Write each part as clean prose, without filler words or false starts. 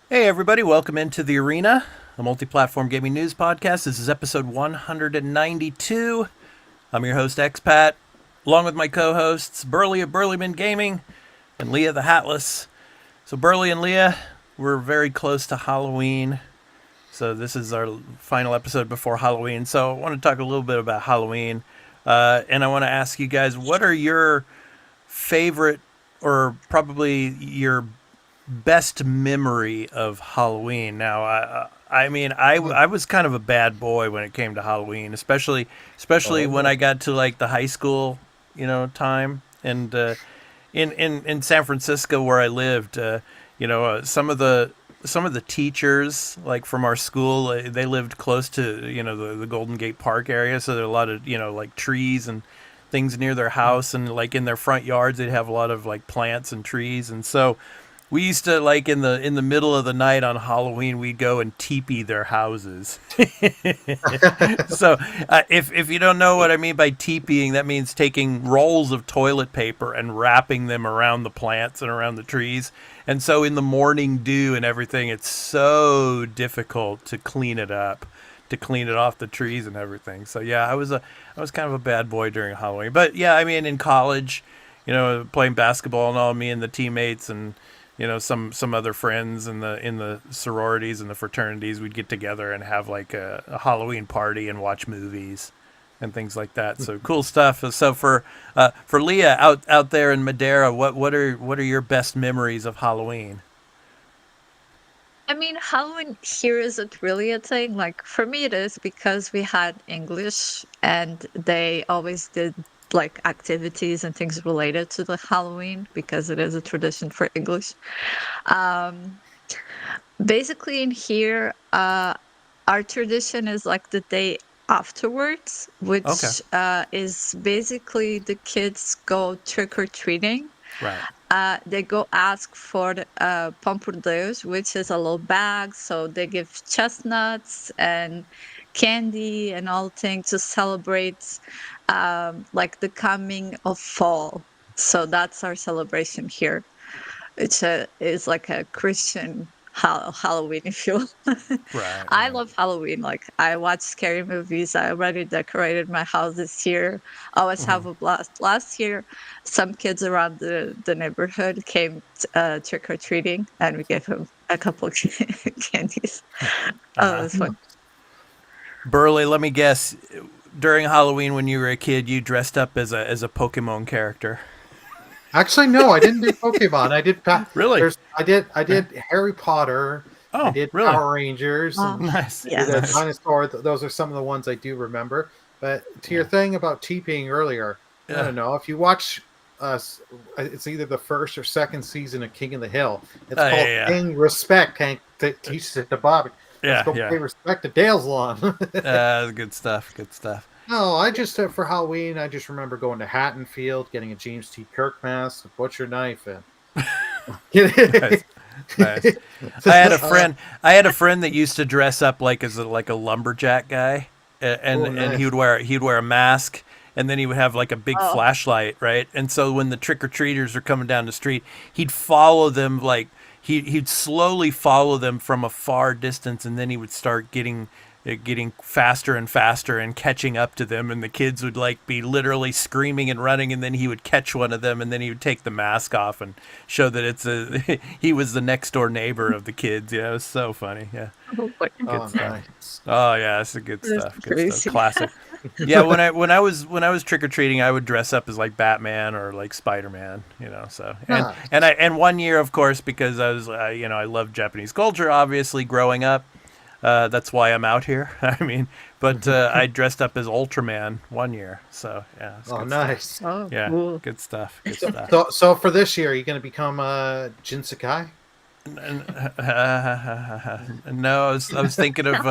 Hey, everybody, welcome into the arena, a multi-platform gaming news podcast. This is episode 192. I'm your host, Expat, along with my co-hosts, Burley of Burleyman Gaming and Leah the Hatless. So, Burley and Leah, we're very close to Halloween. So, this is our final episode before Halloween. So, I want to talk a little bit about Halloween. And I want to ask you guys, what are your favorite or probably your best memory of Halloween? Now, I was kind of a bad boy when it came to Halloween, especially when Oh, I got to like the high school, time, and in San Francisco where I lived, some of the teachers like from our school, they lived close to the Golden Gate Park area, so there are a lot of like trees and things near their house, and like in their front yards they'd have a lot of like plants and trees, and so we used to like in the middle of the night on Halloween, we'd go and teepee their houses. So if you don't know what I mean by teepeeing, that means taking rolls of toilet paper and wrapping them around the plants and around the trees. And so in the morning dew and everything, it's so difficult to clean it up, to clean it off the trees and everything. So yeah, I was kind of a bad boy during Halloween. But yeah, I mean in college, playing basketball and all, me and the teammates and some other friends in the sororities and the fraternities, we'd get together and have like a Halloween party and watch movies and things like that. So cool stuff. So for Leah out there in Madeira, what are your best memories of Halloween? I mean, Halloween here isn't really a thing. Like, for me, it is because we had English and they always did like activities and things related to the Halloween because it is a tradition for English. Um, Basically, in here, our tradition is like the day afterwards, Okay, which is basically the kids go trick or treating. right. They go ask for the, pampurdeuos, which is a little bag. So they give chestnuts and candy and all things to celebrate like the coming of fall. So that's our celebration here. It's like a Christian Halloween, if you will. Right, I right. love Halloween. Like I watch scary movies. I already decorated my house this year. I always Hmm. have a blast. Last year, some kids around the neighborhood came trick or treating, and we gave them a couple of candies. Oh, it Uh, was fun. Burley, let me guess. During Halloween, when you were a kid, you dressed up as a Pokemon character. actually, no, I didn't do Pokemon. Really? I did Harry Potter. I Oh, did really? Power Rangers, Oh, and Nice, did a nice. yes. dinosaur. Those are some of the ones I do remember. But to your Yeah, thing about TPing earlier, I yeah. don't know if you watch us. It's either the first or second season of King of the Hill. It's Oh, called yeah, Paying Respect. Hank teaches it to Bobby. Let's yeah, go yeah, pay respect to Dale's lawn. good stuff, good stuff. No, I just for Halloween, I just remember going to Hattonfield, getting a James T. Kirk mask, a butcher knife, and Nice, nice. I had a friend. I had a friend that used to dress up like as like a lumberjack guy, oh, and he nice. would wear a mask, and then he would have like a big Oh, flashlight, right? And so when the trick or treaters are coming down the street, he'd follow them like he'd slowly follow them from a far distance, and then he would start getting faster and faster and catching up to them, and the kids would like be literally screaming and running, and then he would catch one of them, and then he would take the mask off and show that he was the next door neighbor of the kids. Yeah, it was so funny. Yeah, good Oh, stuff. nice. Oh yeah, it's a good that's stuff. Good stuff. crazy. Classic. Yeah, when I was trick or treating, I would dress up as like Batman or like Spider Man. So Nice. and one year, of course, because I was I loved Japanese culture, obviously growing up. That's why I'm out here. I mean, but I dressed up as Ultraman one year. So yeah, it's Oh, good stuff. nice. Oh, Yeah, cool. good stuff. Good So, stuff. so for this year, are you going to become Jin Sakai? No, I was thinking of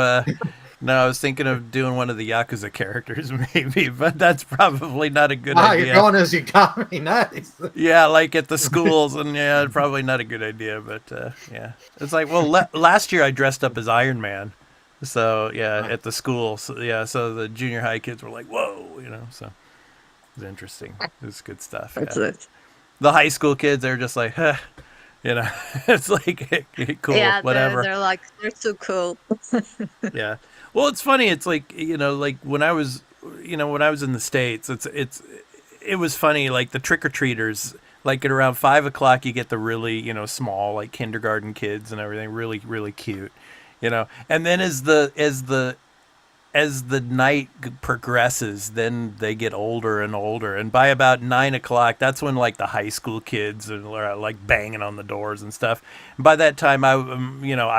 no, I was thinking of doing one of the Yakuza characters, maybe, but that's probably not a good Ah, you're idea. going as Yagami. Nice. Yeah, like at the schools, and yeah, probably not a good idea. But yeah, it's like, well, last year I dressed up as Iron Man, so yeah, Nice. at the school, so, yeah, so the junior high kids were like, "Whoa," so it was interesting. It was good stuff. That's Yeah, it. the high school kids, they're just like, huh. You know, it's like cool, Yeah, whatever. they're like they're too cool. Yeah. Well, it's funny. It's like, like when I was, when I was in the States, it was funny. Like the trick or treaters, like at around 5 o'clock, you get the really, small, like kindergarten kids and everything, really, really cute, and then as the night progresses, then they get older and older, and by about 9 o'clock, that's when like the high school kids are like banging on the doors and stuff. And by that time, I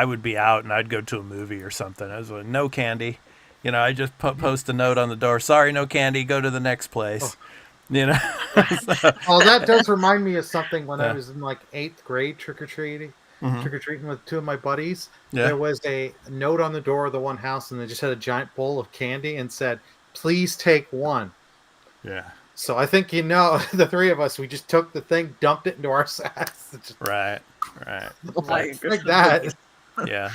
would be out and I'd go to a movie or something. I was like, no candy, I just post a note on the door. Sorry, no candy. Go to the next place. You know. So, Oh, that does remind me of something when I yeah. was in like 8th grade Mhm. trick or treating with two of my buddies. Yeah. There was a note on the door of the one house, and they just had a giant bowl of candy and said, "Please take one." Yeah. So I think the three of us, we just took the thing, dumped it into our sacks, just Right. Right. Like, like that. Yeah.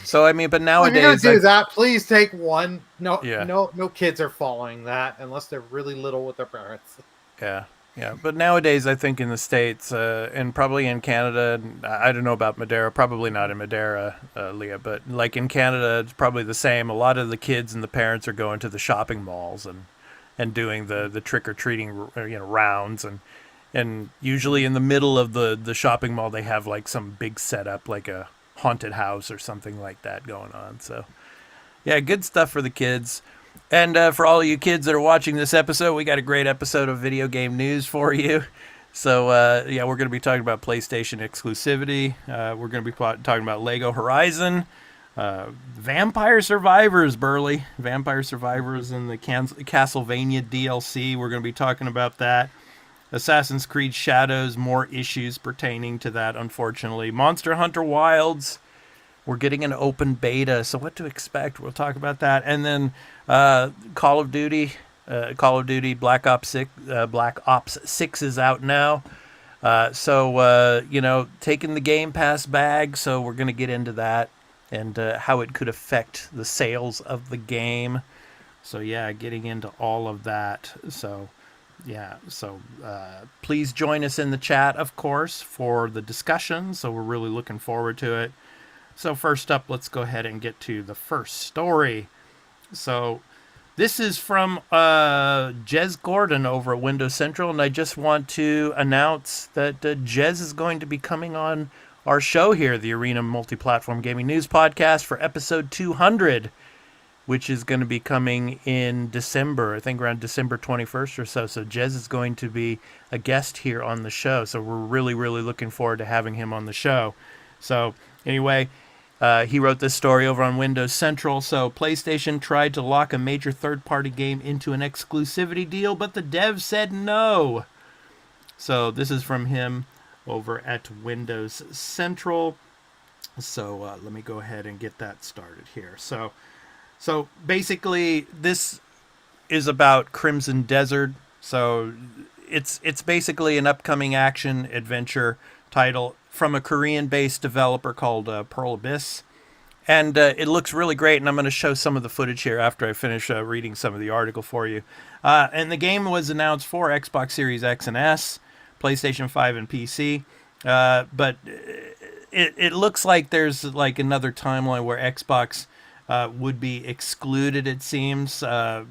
So I mean, but Well, if you're gonna nowadays, do that, please take one. No, yeah. no kids are following that unless they're really little with their parents. Yeah, yeah. But nowadays, I think in the States and probably in Canada, I don't know about Madeira, probably not in Madeira, Leah, but like in Canada, it's probably the same. A lot of the kids and the parents are going to the shopping malls and doing the trick or treating rounds, and usually in the middle of the shopping mall they have like some big setup like a haunted house or something like that going on. So yeah, good stuff for the kids. And for all of you kids that are watching this episode, we got a great episode of video game news for you. So, yeah, we're going to be talking about PlayStation exclusivity. We're going to be talking about Lego Horizon, Vampire Survivors, Burley. Vampire Survivors and the Castlevania DLC. We're going to be talking about that. Assassin's Creed Shadows, more issues pertaining to that, unfortunately. Monster Hunter Wilds. We're getting an open beta, so what to expect? We'll talk about that, and then Call of Duty Black Ops 6, Black Ops 6 is out now. So taking the Game Pass bag, so we're going to get into that and how it could affect the sales of the game. So yeah, getting into all of that. So yeah, so please join us in the chat, of course, for the discussion. So we're really looking forward to it. So first up, let's go ahead and get to the first story. So this is from Jez Gordon over at Windows Central, and I just want to announce that Jez is going to be coming on our show here, the Arena Multiplatform Gaming News Podcast, for episode 200, which is going to be coming in December, I think around December 21st or so. So Jez is going to be a guest here on the show, so we're really, really looking forward to having him on the show. So anyway, he wrote this story over on Windows Central. So PlayStation tried to lock a major third-party game into an exclusivity deal, but the devs said no. So this is from him over at Windows Central. So let me go ahead and get that started here. So basically, this is about Crimson Desert. So it's basically an upcoming action adventure title from a Korean-based developer called Pearl Abyss. And it looks really great, and I'm going to show some of the footage here after I finish reading some of the article for you. And the game was announced for Xbox Series X and S, PlayStation 5 and PC. But it looks like there's like another timeline where Xbox would be excluded, it seems. So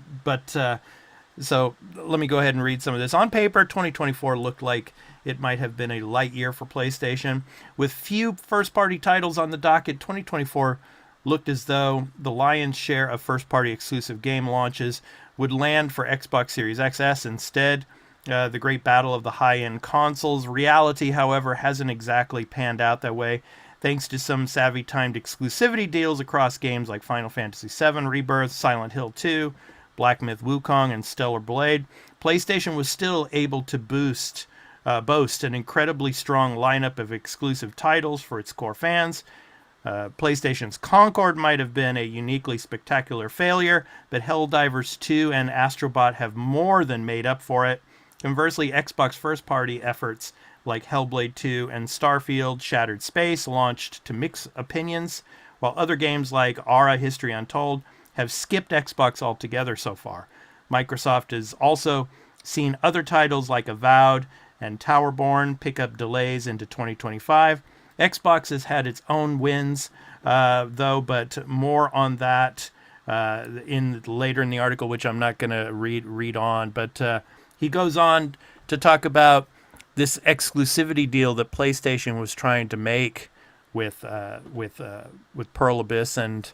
let me go ahead and read some of this. On paper, 2024 looked like it might have been a light year for PlayStation. With few first-party titles on the docket, 2024 looked as though the lion's share of first-party exclusive game launches would land for Xbox Series XS instead. The great battle of the high-end consoles. Reality, however, hasn't exactly panned out that way, thanks to some savvy timed exclusivity deals across games like Final Fantasy VII Rebirth, Silent Hill 2, Black Myth Wukong, and Stellar Blade. PlayStation was still able to boast an incredibly strong lineup of exclusive titles for its core fans. PlayStation's Concord might have been a uniquely spectacular failure, but Helldivers 2 and Astrobot have more than made up for it. Conversely, Xbox first-party efforts like Hellblade 2 and Starfield Shattered Space launched to mixed opinions, while other games like Ara History Untold have skipped Xbox altogether so far. Microsoft has also seen other titles like Avowed and Towerborn pick up delays into 2025. Xbox has had its own wins, though, but more on that later in the article, which I'm not going to read on. But he goes on to talk about this exclusivity deal that PlayStation was trying to make with Pearl Abyss and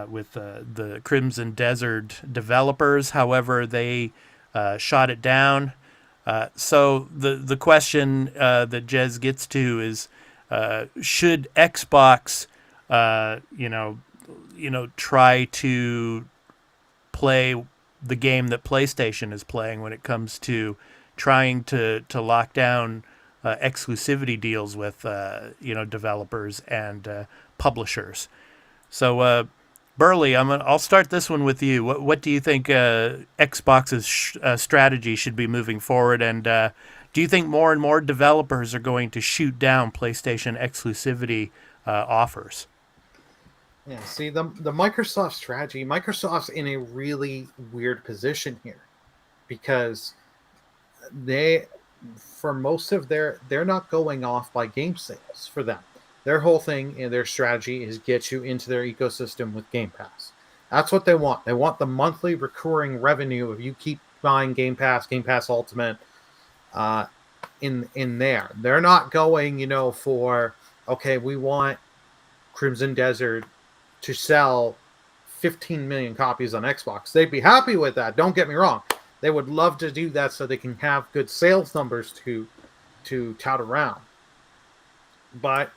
with the Crimson Desert developers. However, they shot it down. So the question that Jez gets to is, should Xbox, try to play the game that PlayStation is playing when it comes to trying to lock down exclusivity deals with developers and publishers. So Burley, I'll start this one with you. What do you think Xbox's strategy should be moving forward, and do you think more and more developers are going to shoot down PlayStation exclusivity offers? Yeah, see, the Microsoft strategy, Microsoft's in a really weird position here because for most of they're not going off by game sales for them. Their whole thing and their strategy is get you into their ecosystem with Game Pass. That's what they want. They want the monthly recurring revenue if you keep buying Game Pass Ultimate in there. They're not going, for, okay, we want Crimson Desert to sell 15 million copies on Xbox. They'd be happy with that. Don't get me wrong. They would love to do that so they can have good sales numbers to tout around. But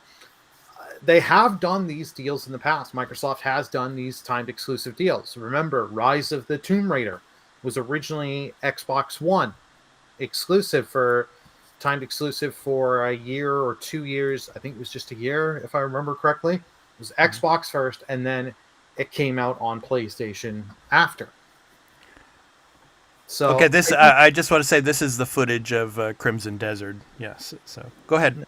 they have done these deals in the past. Microsoft has done these timed exclusive deals. Remember, Rise of the Tomb Raider was originally Xbox One timed exclusive for a year or 2 years. I think it was just a year, if I remember correctly. It was Xbox first, and then it came out on PlayStation after. So okay, I just want to say this is the footage of Crimson Desert. Yes, so go ahead.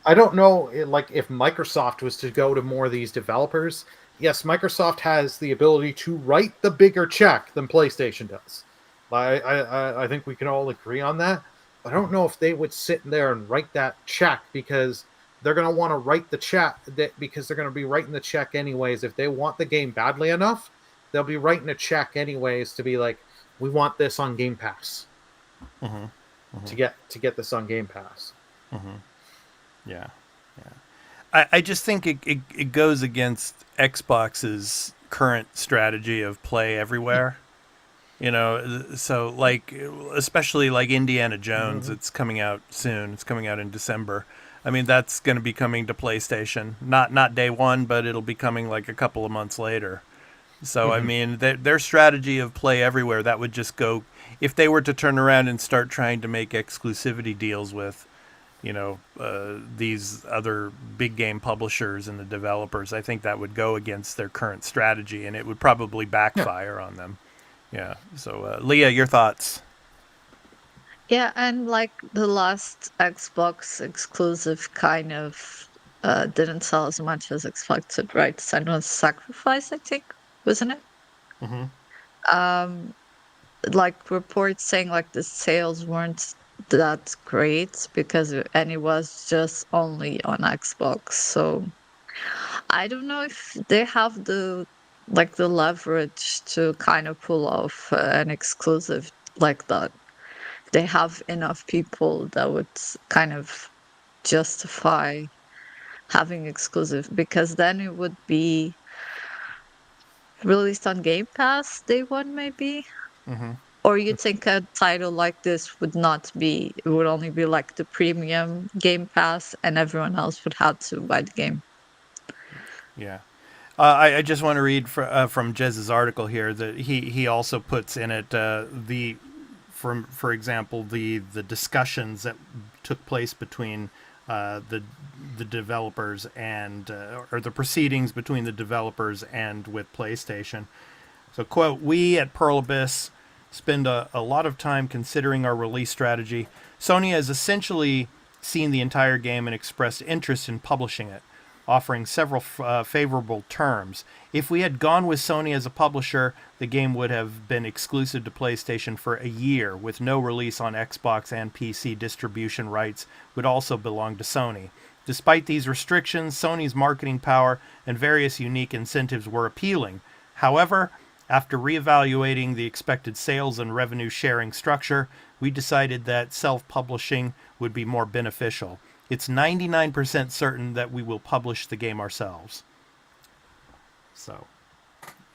I don't know, if Microsoft was to go to more of these developers. Yes, Microsoft has the ability to write the bigger check than PlayStation does. I think we can all agree on that. I don't know if they would sit there and write that check because they're going to want to write the check because they're going to be writing the check anyways. If they want the game badly enough, they'll be writing a check anyways to be like, we want this on Game Pass. To get this on Game Pass. Yeah. I just think it goes against Xbox's current strategy of play everywhere. So especially like Indiana Jones, it's coming out soon. It's coming out in December. I mean, that's going to be coming to PlayStation. Not day one, but it'll be coming like a couple of months later. So, I mean, their strategy of play everywhere, that would just go... If they were to turn around and start trying to make exclusivity deals with, these other big game publishers and the developers, I think that would go against their current strategy, and it would probably backfire on them. Yeah. So, Leah, your thoughts? Yeah, and like the last Xbox exclusive kind of didn't sell as much as expected, right? Senua's Sacrifice, I think, wasn't it? Like reports saying like the sales weren't that great and it was just only on Xbox. So I don't know if they have the leverage to kind of pull off an exclusive like that. They have enough people that would kind of justify having exclusive, because then it would be released on Game Pass day one, maybe. Or you think a title like this would only be like the premium Game Pass and everyone else would have to buy the game. Yeah. I just want to read from Jez's article here that he also puts in it for example, the discussions that took place between the developers and or the proceedings between the developers and with PlayStation. So, quote, "We at Pearl Abyss spend a lot of time considering our release strategy. Sony has essentially seen the entire game and expressed interest in publishing it. offering several favorable terms. If we had gone with Sony as a publisher, the game would have been exclusive to PlayStation for a year, with no release on Xbox, and PC distribution rights would also belong to Sony. Despite these restrictions, Sony's marketing power and various unique incentives were appealing. However, after reevaluating the expected sales and revenue sharing structure, we decided that self-publishing would be more beneficial. It's 99% certain that we will publish the game ourselves. So,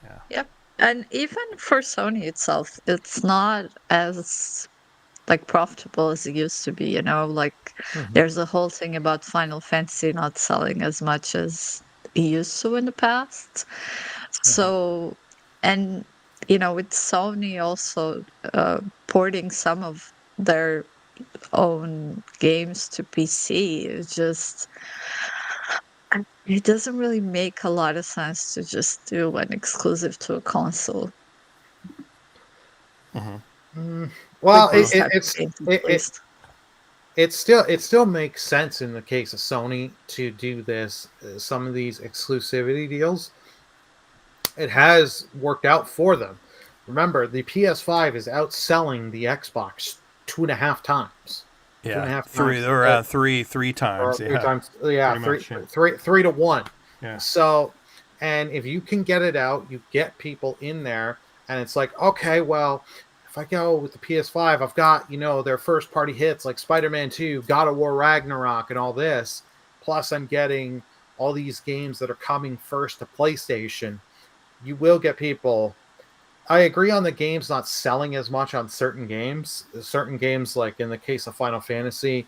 yeah. Yep. And even for Sony itself, it's not as like profitable as it used to be, you know, like there's a whole thing about Final Fantasy not selling as much as it used to in the past. So, and you know, with Sony also porting some of their own games to PC, it doesn't really make a lot of sense to just do an exclusive to a console. Well, With these type of games, at least. it still makes sense in the case of Sony to do this. Some of these exclusivity deals, it has worked out for them. Remember, the PS5 is outselling the Xbox 2.5 times. Yeah, 2.5 three times. or three times. Or Yeah, times. Pretty much, 3 to 1. yeah. So, and if you can get it out, you get people in there, and it's like, okay, well, if I go with the PS5, I've got, you know, their first party hits like Spider-Man 2, God of War Ragnarok, and all this. Plus, I'm getting all these games that are coming first to PlayStation. You will get people. I agree on the games not selling as much on certain games. Certain games, like in the case of Final Fantasy,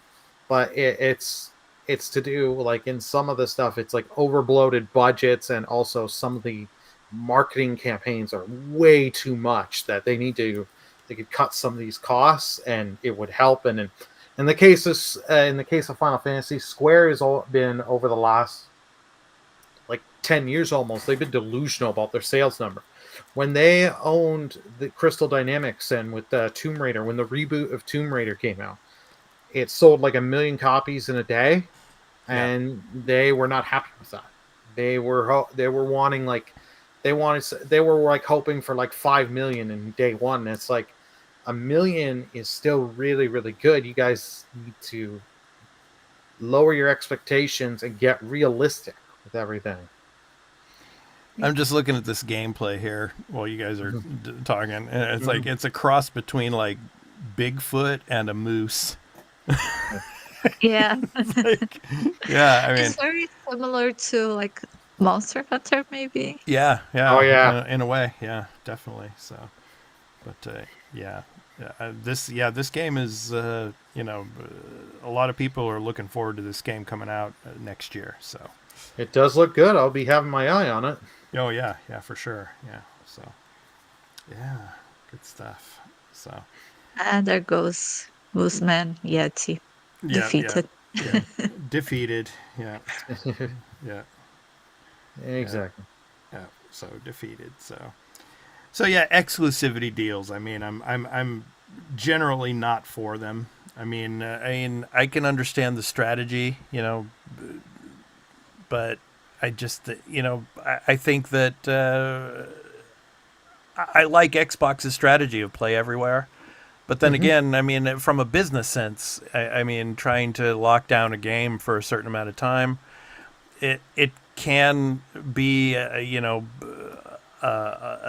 but it's to do like in some of the stuff, it's like overbloated budgets, and also some of the marketing campaigns are way too much that they could cut some of these costs, and it would help. And in the case of Final Fantasy, Square has been over the last like 10 years almost, they've been delusional about their sales number. When they owned the Crystal Dynamics and with Tomb Raider, when the reboot of Tomb Raider came out, it sold like 1 million copies in a day, and they were not happy with that. They were wanting like they were like hoping for like 5 million in day one. And it's like 1 million is still really, really good. You guys need to lower your expectations and get realistic with everything. I'm just looking at this gameplay here while you guys are talking, and it's like it's a cross between like Bigfoot and a moose. Yeah. Yeah, I mean, It's very similar to like Monster Hunter, maybe. yeah, Oh, yeah. in a way, yeah, definitely. So, but this game is a lot of people are looking forward to this game coming out next year. So, It does look good. I'll be having my eye on it. oh yeah, for sure, yeah. So, yeah, good stuff. So, And there goes Wolfman Yeti. Defeated. Yeah. Defeated. Yeah. Yeah. Exactly. Yeah. So defeated. So yeah, exclusivity deals. I mean, I'm generally not for them. I mean, I can understand the strategy, but I just, I think that I like Xbox's strategy of play everywhere. But then again, I mean, from a business sense, I mean, trying to lock down a game for a certain amount of time, it can be, a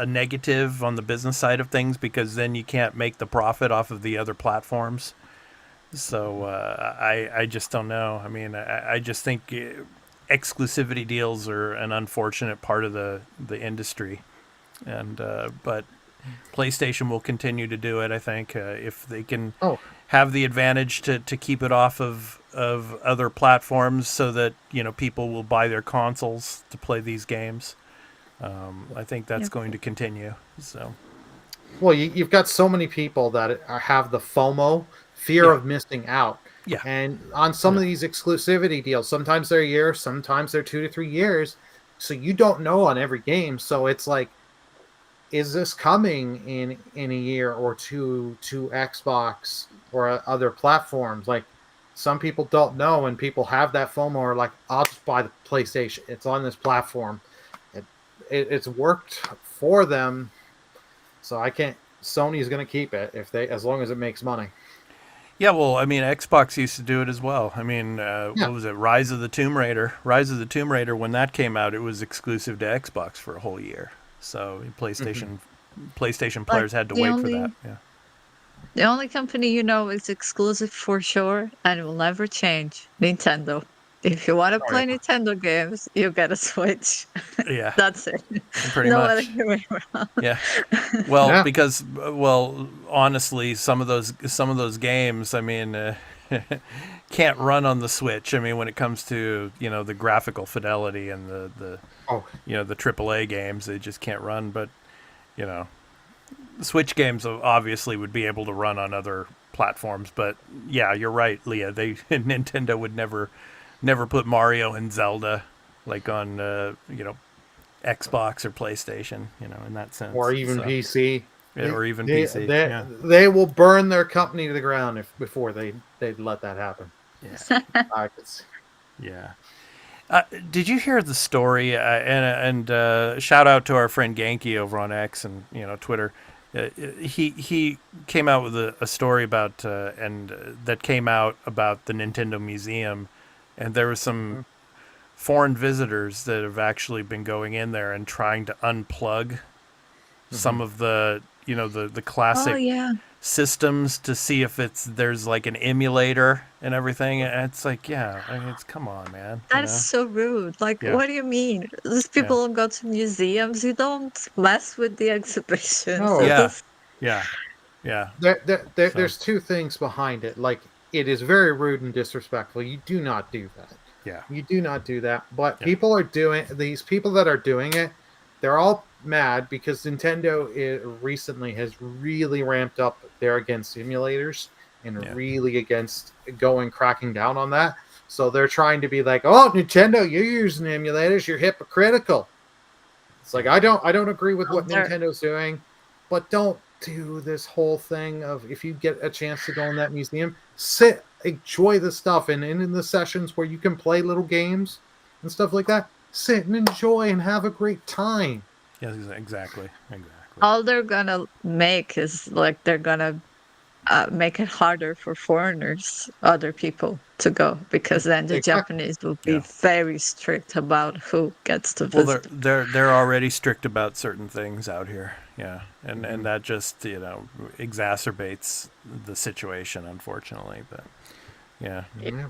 negative on the business side of things, because then you can't make the profit off of the other platforms. So I just don't know. I mean, I just think exclusivity deals are an unfortunate part of the industry, and but PlayStation will continue to do it, I think, if they can have the advantage to keep it off of other platforms, so that people will buy their consoles to play these games. I think that's going to continue. So, well, you've got so many people that have the FOMO, fear of missing out. Yeah. And on some of these exclusivity deals, sometimes they're a year, sometimes they're 2 to 3 years. So you don't know on every game. So it's like, is this coming in a year or two to Xbox or other platforms? Like, some people don't know, and people have that FOMO, are like, I'll just buy the PlayStation. It's on this platform. It's worked for them, so I can't. Sony's going to keep it as long as it makes money. Yeah, well, I mean, Xbox used to do it as well. I mean, Yeah. what was it? Rise of the Tomb Raider. Rise of the Tomb Raider, when that came out, it was exclusive to Xbox for a whole year. So PlayStation Like players had to the wait for only that. Yeah. the only company is exclusive for sure and will never change. Nintendo. If you want to Oh play yeah. Nintendo games, you get a Switch. Yeah, That's it. pretty No other much. way around. Yeah. Well, Yeah. because honestly, some of those games, I mean, can't run on the Switch. I mean, when it comes to the graphical fidelity and the Oh, the AAA games, they just can't run. But you know, the Switch games obviously would be able to run on other platforms. But yeah, you're right, Leah. Nintendo would never put Mario and Zelda like on Xbox or PlayStation, in that sense. or even So, PC. or even They, PC. they, Yeah. they will burn their company to the ground before they'd let that happen. Yeah. I could see. Yeah. Did you hear the story? And shout out to our friend Genki over on X and Twitter. He came out with a story about that came out about the Nintendo Museum, and there was some foreign visitors that have actually been going in there and trying to unplug some of the the Oh classic yeah. systems to see if there's like an emulator and everything. And it's like, yeah, I mean, come on, man. That is so rude. Like, Yeah. what do you mean? These Yeah. people don't go to museums. You don't mess with the exhibitions. No. You Yeah. just- Yeah. Yeah. There's two things behind it. Like, it is very rude and disrespectful. You do not do that. Yeah. You do not do that. But Yeah. these people that are doing it, they're all mad because Nintendo recently has really ramped up their against simulators and Yeah. really against cracking down on that. So they're trying to be like, "Oh, Nintendo, you're using emulators. You're hypocritical." It's like, I don't agree with what they're- Nintendo's doing, but don't do this whole thing of, if you get a chance to go in that museum, sit, enjoy the stuff, and in the sessions where you can play little games and stuff like that, sit and enjoy and have a great time. Yes, exactly. all they're gonna make is like they're gonna make it harder for foreigners, other people, to go, because then the Exactly. Japanese will be Yeah. very strict about who gets to Well, visit. they're already strict about certain things out here. Yeah, and that just exacerbates the situation, unfortunately. But yeah. Yeah.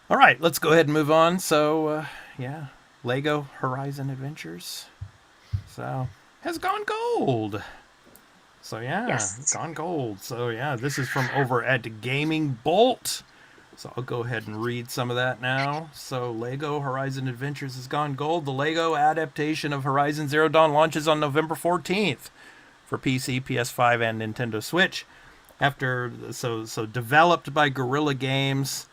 All right, let's go ahead and move on. So yeah, Lego Horizon Adventures has gone gold. So yeah, Yes. gone gold. So yeah, this is from over at Gaming Bolt. So I'll go ahead and read some of that now. So Lego Horizon Adventures has gone gold. The Lego adaptation of Horizon Zero Dawn launches on November 14th for PC, PS5, and Nintendo Switch. So developed by Guerrilla Games.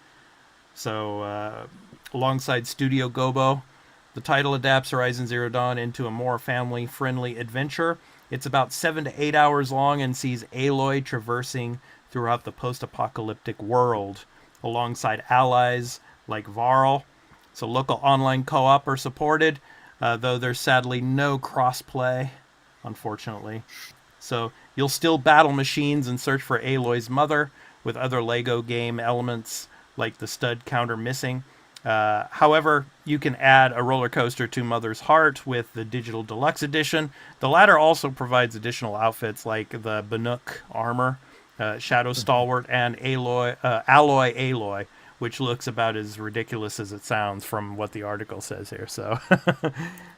So alongside Studio Gobo. The title adapts Horizon Zero Dawn into a more family-friendly adventure. It's about 7 to 8 hours long and sees Aloy traversing throughout the post-apocalyptic world alongside allies like Varl. So local online co-op are supported, though there's sadly no cross-play, unfortunately. So you'll still battle machines and search for Aloy's mother, with other Lego game elements like the stud counter missing. However, you can add a roller coaster to Mother's Heart with the Digital Deluxe Edition. The latter also provides additional outfits like the Bannock armor, Shadow Stalwart, and Alloy Aloy, which looks about as ridiculous as it sounds from what the article says here. So,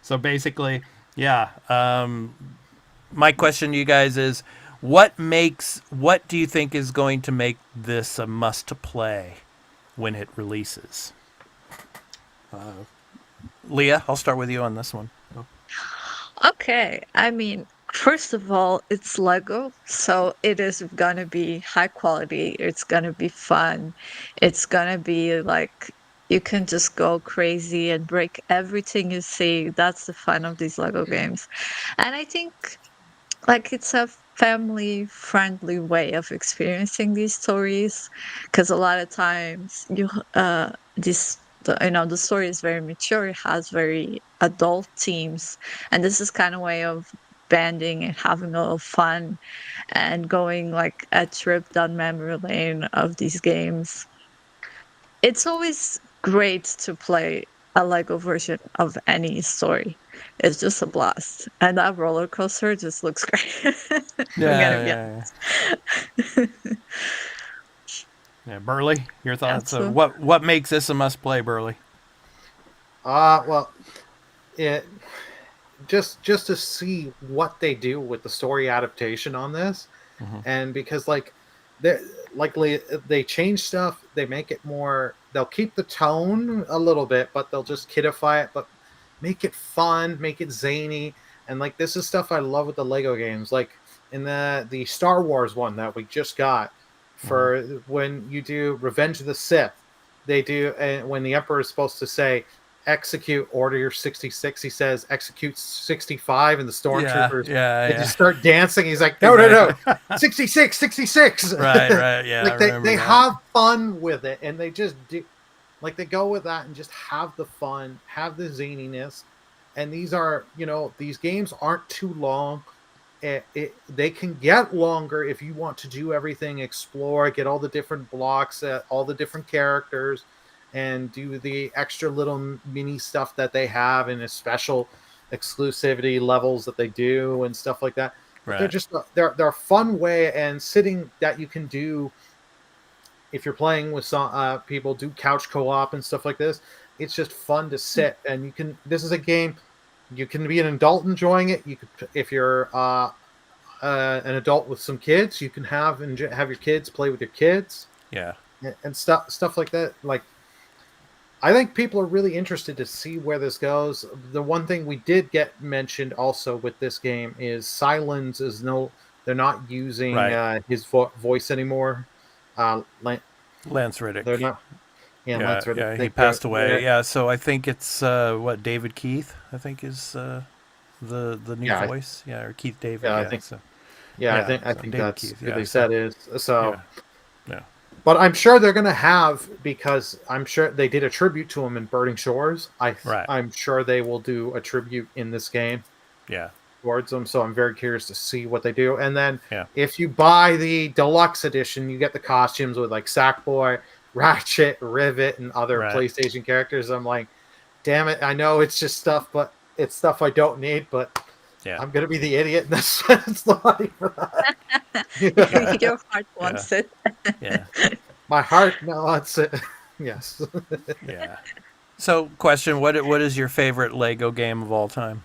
so basically, yeah. My question to you guys is, what do you think is going to make this a must-play when it releases? Leah, I'll start with you on this one. Okay, I mean, first of all, it's Lego, so it is gonna be high quality. It's gonna be fun. It's gonna be like you can just go crazy and break everything you see. That's the fun of these Lego games. And I think like it's a family-friendly way of experiencing these stories, because a lot of times the story is very mature. It has very adult themes, and this is kind of way of banding and having a little fun and going like a trip down memory lane of these games. It's always great to play a Lego version of any story. It's just a blast. And that roller coaster just looks great. I'm gonna be Yeah. Yeah, Burley, your thoughts? honest. What makes this a must play, Burley? Well, it just to see what they do with the story adaptation on this, and because they change stuff, they make it more. They'll keep the tone a little bit, but they'll just kidify it, but make it fun, make it zany, and like this is stuff I love with the Lego games. Like in the Star Wars one that we just got for when you do Revenge of the Sith, they do, and when the Emperor is supposed to say execute order 66, he says execute 65, and the stormtroopers they just start dancing. He's like, no 66 66. Right, yeah. Like they have fun with it, and they just do, like they go with that and just have the fun, have the zaniness. And these are, these games aren't too long. They can get longer if you want to do everything, explore, get all the different blocks, all the different characters, and do the extra little mini stuff that they have in a special exclusivity levels that they do and stuff like that. Right. They're just they're a fun way, and sitting that you can do if you're playing with some people, do couch co-op and stuff like this. It's just fun to sit, and you can. This is a game you can be an adult enjoying it. You could, if you're an adult with some kids, you can have your kids play with your kids. Yeah, and stuff like that. Like, I think people are really interested to see where this goes. The one thing we did get mentioned also with this game is Silence is they're not using his voice anymore. Lance Riddick. They're not. Lance Riddick. Yeah, he passed away. Yeah, so I think it's David Keith, I think is the new voice. Yeah, or Keith David. Yeah, I think so. I think that's Keith, who they said is. So yeah. But I'm sure they're going to have, because I'm sure they did a tribute to him in Burning Shores. I'm sure they will do a tribute in this game. Yeah. Towards them. So I'm very curious to see what they do. And then if you buy the deluxe edition, you get the costumes with like Sackboy, Ratchet, Rivet, and other PlayStation characters. I'm like, damn it. I know it's just stuff, but it's stuff I don't need, but I'm going to be the idiot and that's the money for that. Your heart wants it. Yeah. My heart wants it. Yes. Yeah. So, question, what is your favorite Lego game of all time?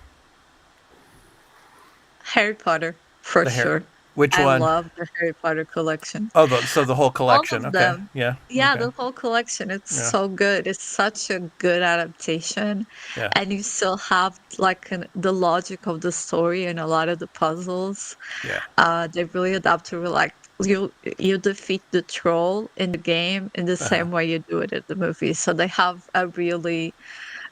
Harry Potter, for sure. Which one? I love the Harry Potter collection. Oh, so the whole collection. All of okay. them. Yeah. Yeah, okay. the whole collection. It's so good. It's such a good adaptation. Yeah. And you still have like the logic of the story and a lot of the puzzles. Yeah. They really adapt to like you defeat the troll in the game in the same way you do it in the movie. So they have a really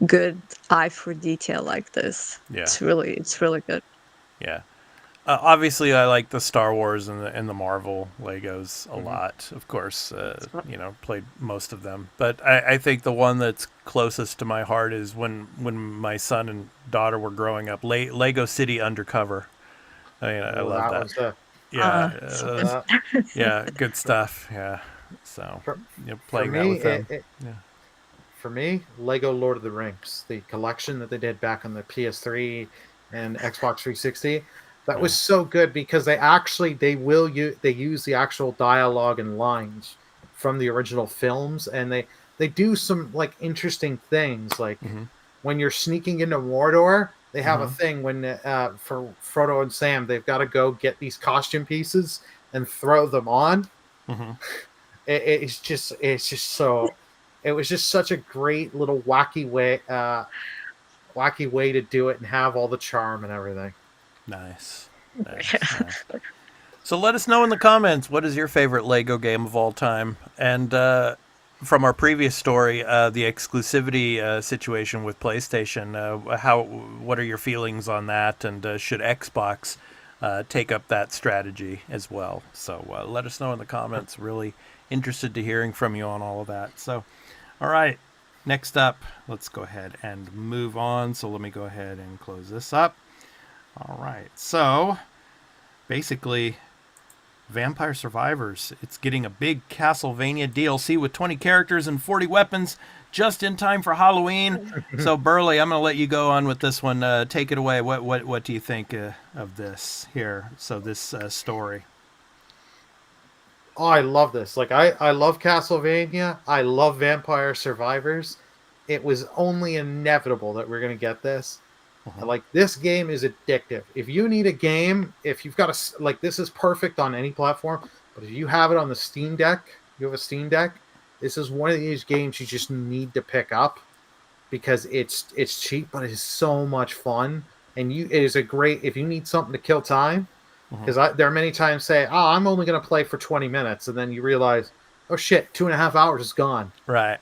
good eye for detail like this. Yeah. It's really good. Yeah. Obviously, I like the Star Wars and the Marvel Legos a lot. Of course, played most of them. But I think the one that's closest to my heart is when my son and daughter were growing up. Lego City Undercover. I mean, I love that. Yeah, good stuff. Yeah, so playing that with them. For me, Lego Lord of the Rings, the collection that they did back on the PS3 and Xbox 360. That was so good because they use the actual dialogue and lines from the original films, and they do some like interesting things. Like when you're sneaking into Mordor, they have a thing when for Frodo and Sam, they've got to go get these costume pieces and throw them on. It was just such a great little wacky way to do it and have all the charm and everything. Nice. So let us know in the comments, what is your favorite Lego game of all time? And from our previous story, the exclusivity situation with PlayStation, what are your feelings on that? And should Xbox take up that strategy as well. So let us know in the comments. Really interested to hearing from you on all of that. So, all right, next up, let's go ahead and move on. So let me go ahead and close this up. All right, so basically, Vampire Survivors, it's getting a big Castlevania DLC with 20 characters and 40 weapons just in time for Halloween. So Burley, I'm going to let you go on with this one. Take it away. What do you think of this here? So this story. Oh, I love this. Like I love Castlevania. I love Vampire Survivors. It was only inevitable that we're going to get this. Like, this game is addictive. If you need a game, if you've got like, this is perfect on any platform, but if you have it on the Steam Deck, you have a Steam Deck, this is one of these games you just need to pick up because it's cheap, but it's so much fun. And it is a great, if you need something to kill time, because there are many times say, oh, I'm only going to play for 20 minutes. And then you realize, oh shit, 2.5 hours is gone. Right.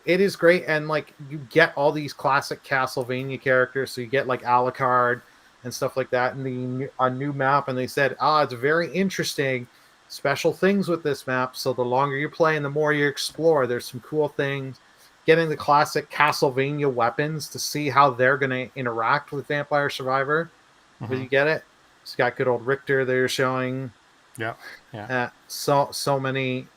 It is great, and like, you get all these classic Castlevania characters, so you get like Alucard and stuff like that, and a new map. And they said, it's very interesting, special things with this map. So the longer you play and the more you explore, there's some cool things. Getting the classic Castlevania weapons to see how they're going to interact with Vampire Survivor. Will you get it? It's got good old Richter they're showing. Yeah. So many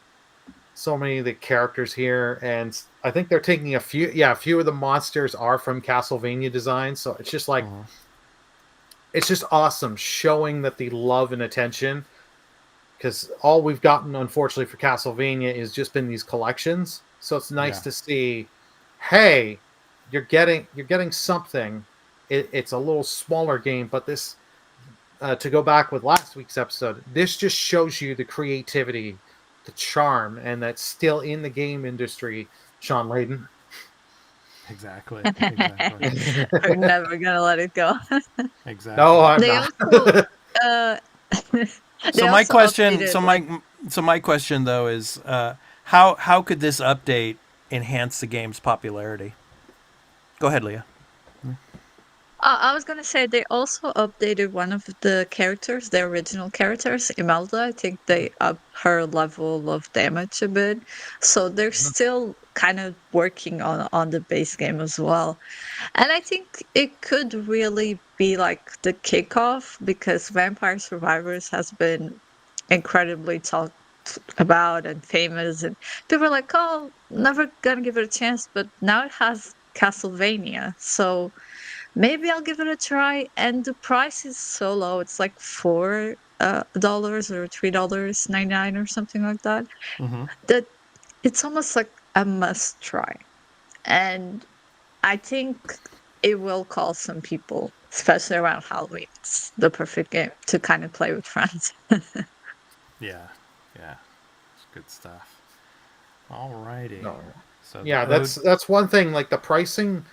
of the characters here, and I think they're taking a few of the monsters are from Castlevania design, so it's just like it's just awesome showing that the love and attention, because all we've gotten, unfortunately, for Castlevania is just been these collections. So it's nice to see, hey, you're getting something. It's a little smaller game, but this, to go back with last week's episode, this just shows you the creativity, the charm, and that's still in the game industry, Sean Layden. Exactly. We're never gonna let it go. Exactly. No, I'm They not. also, So my question, my question though is, how could this update enhance the game's popularity? Go ahead, Leah. I was gonna say they also updated one of the characters, the original characters, Imelda. I think they upped her level of damage a bit. So they're still kind of working on the base game as well. And I think it could really be like the kickoff, because Vampire Survivors has been incredibly talked about and famous, and people are like, oh, never gonna give it a chance, but now it has Castlevania. So maybe I'll give it a try. And the price is so low. It's like $4 or $3.99 or something like that. That it's almost like a must try. And I think it will call some people, especially around Halloween. It's the perfect game to kind of play with friends. Yeah. It's good stuff. Alrighty. No. So Yeah, that's one thing. Like, the pricing,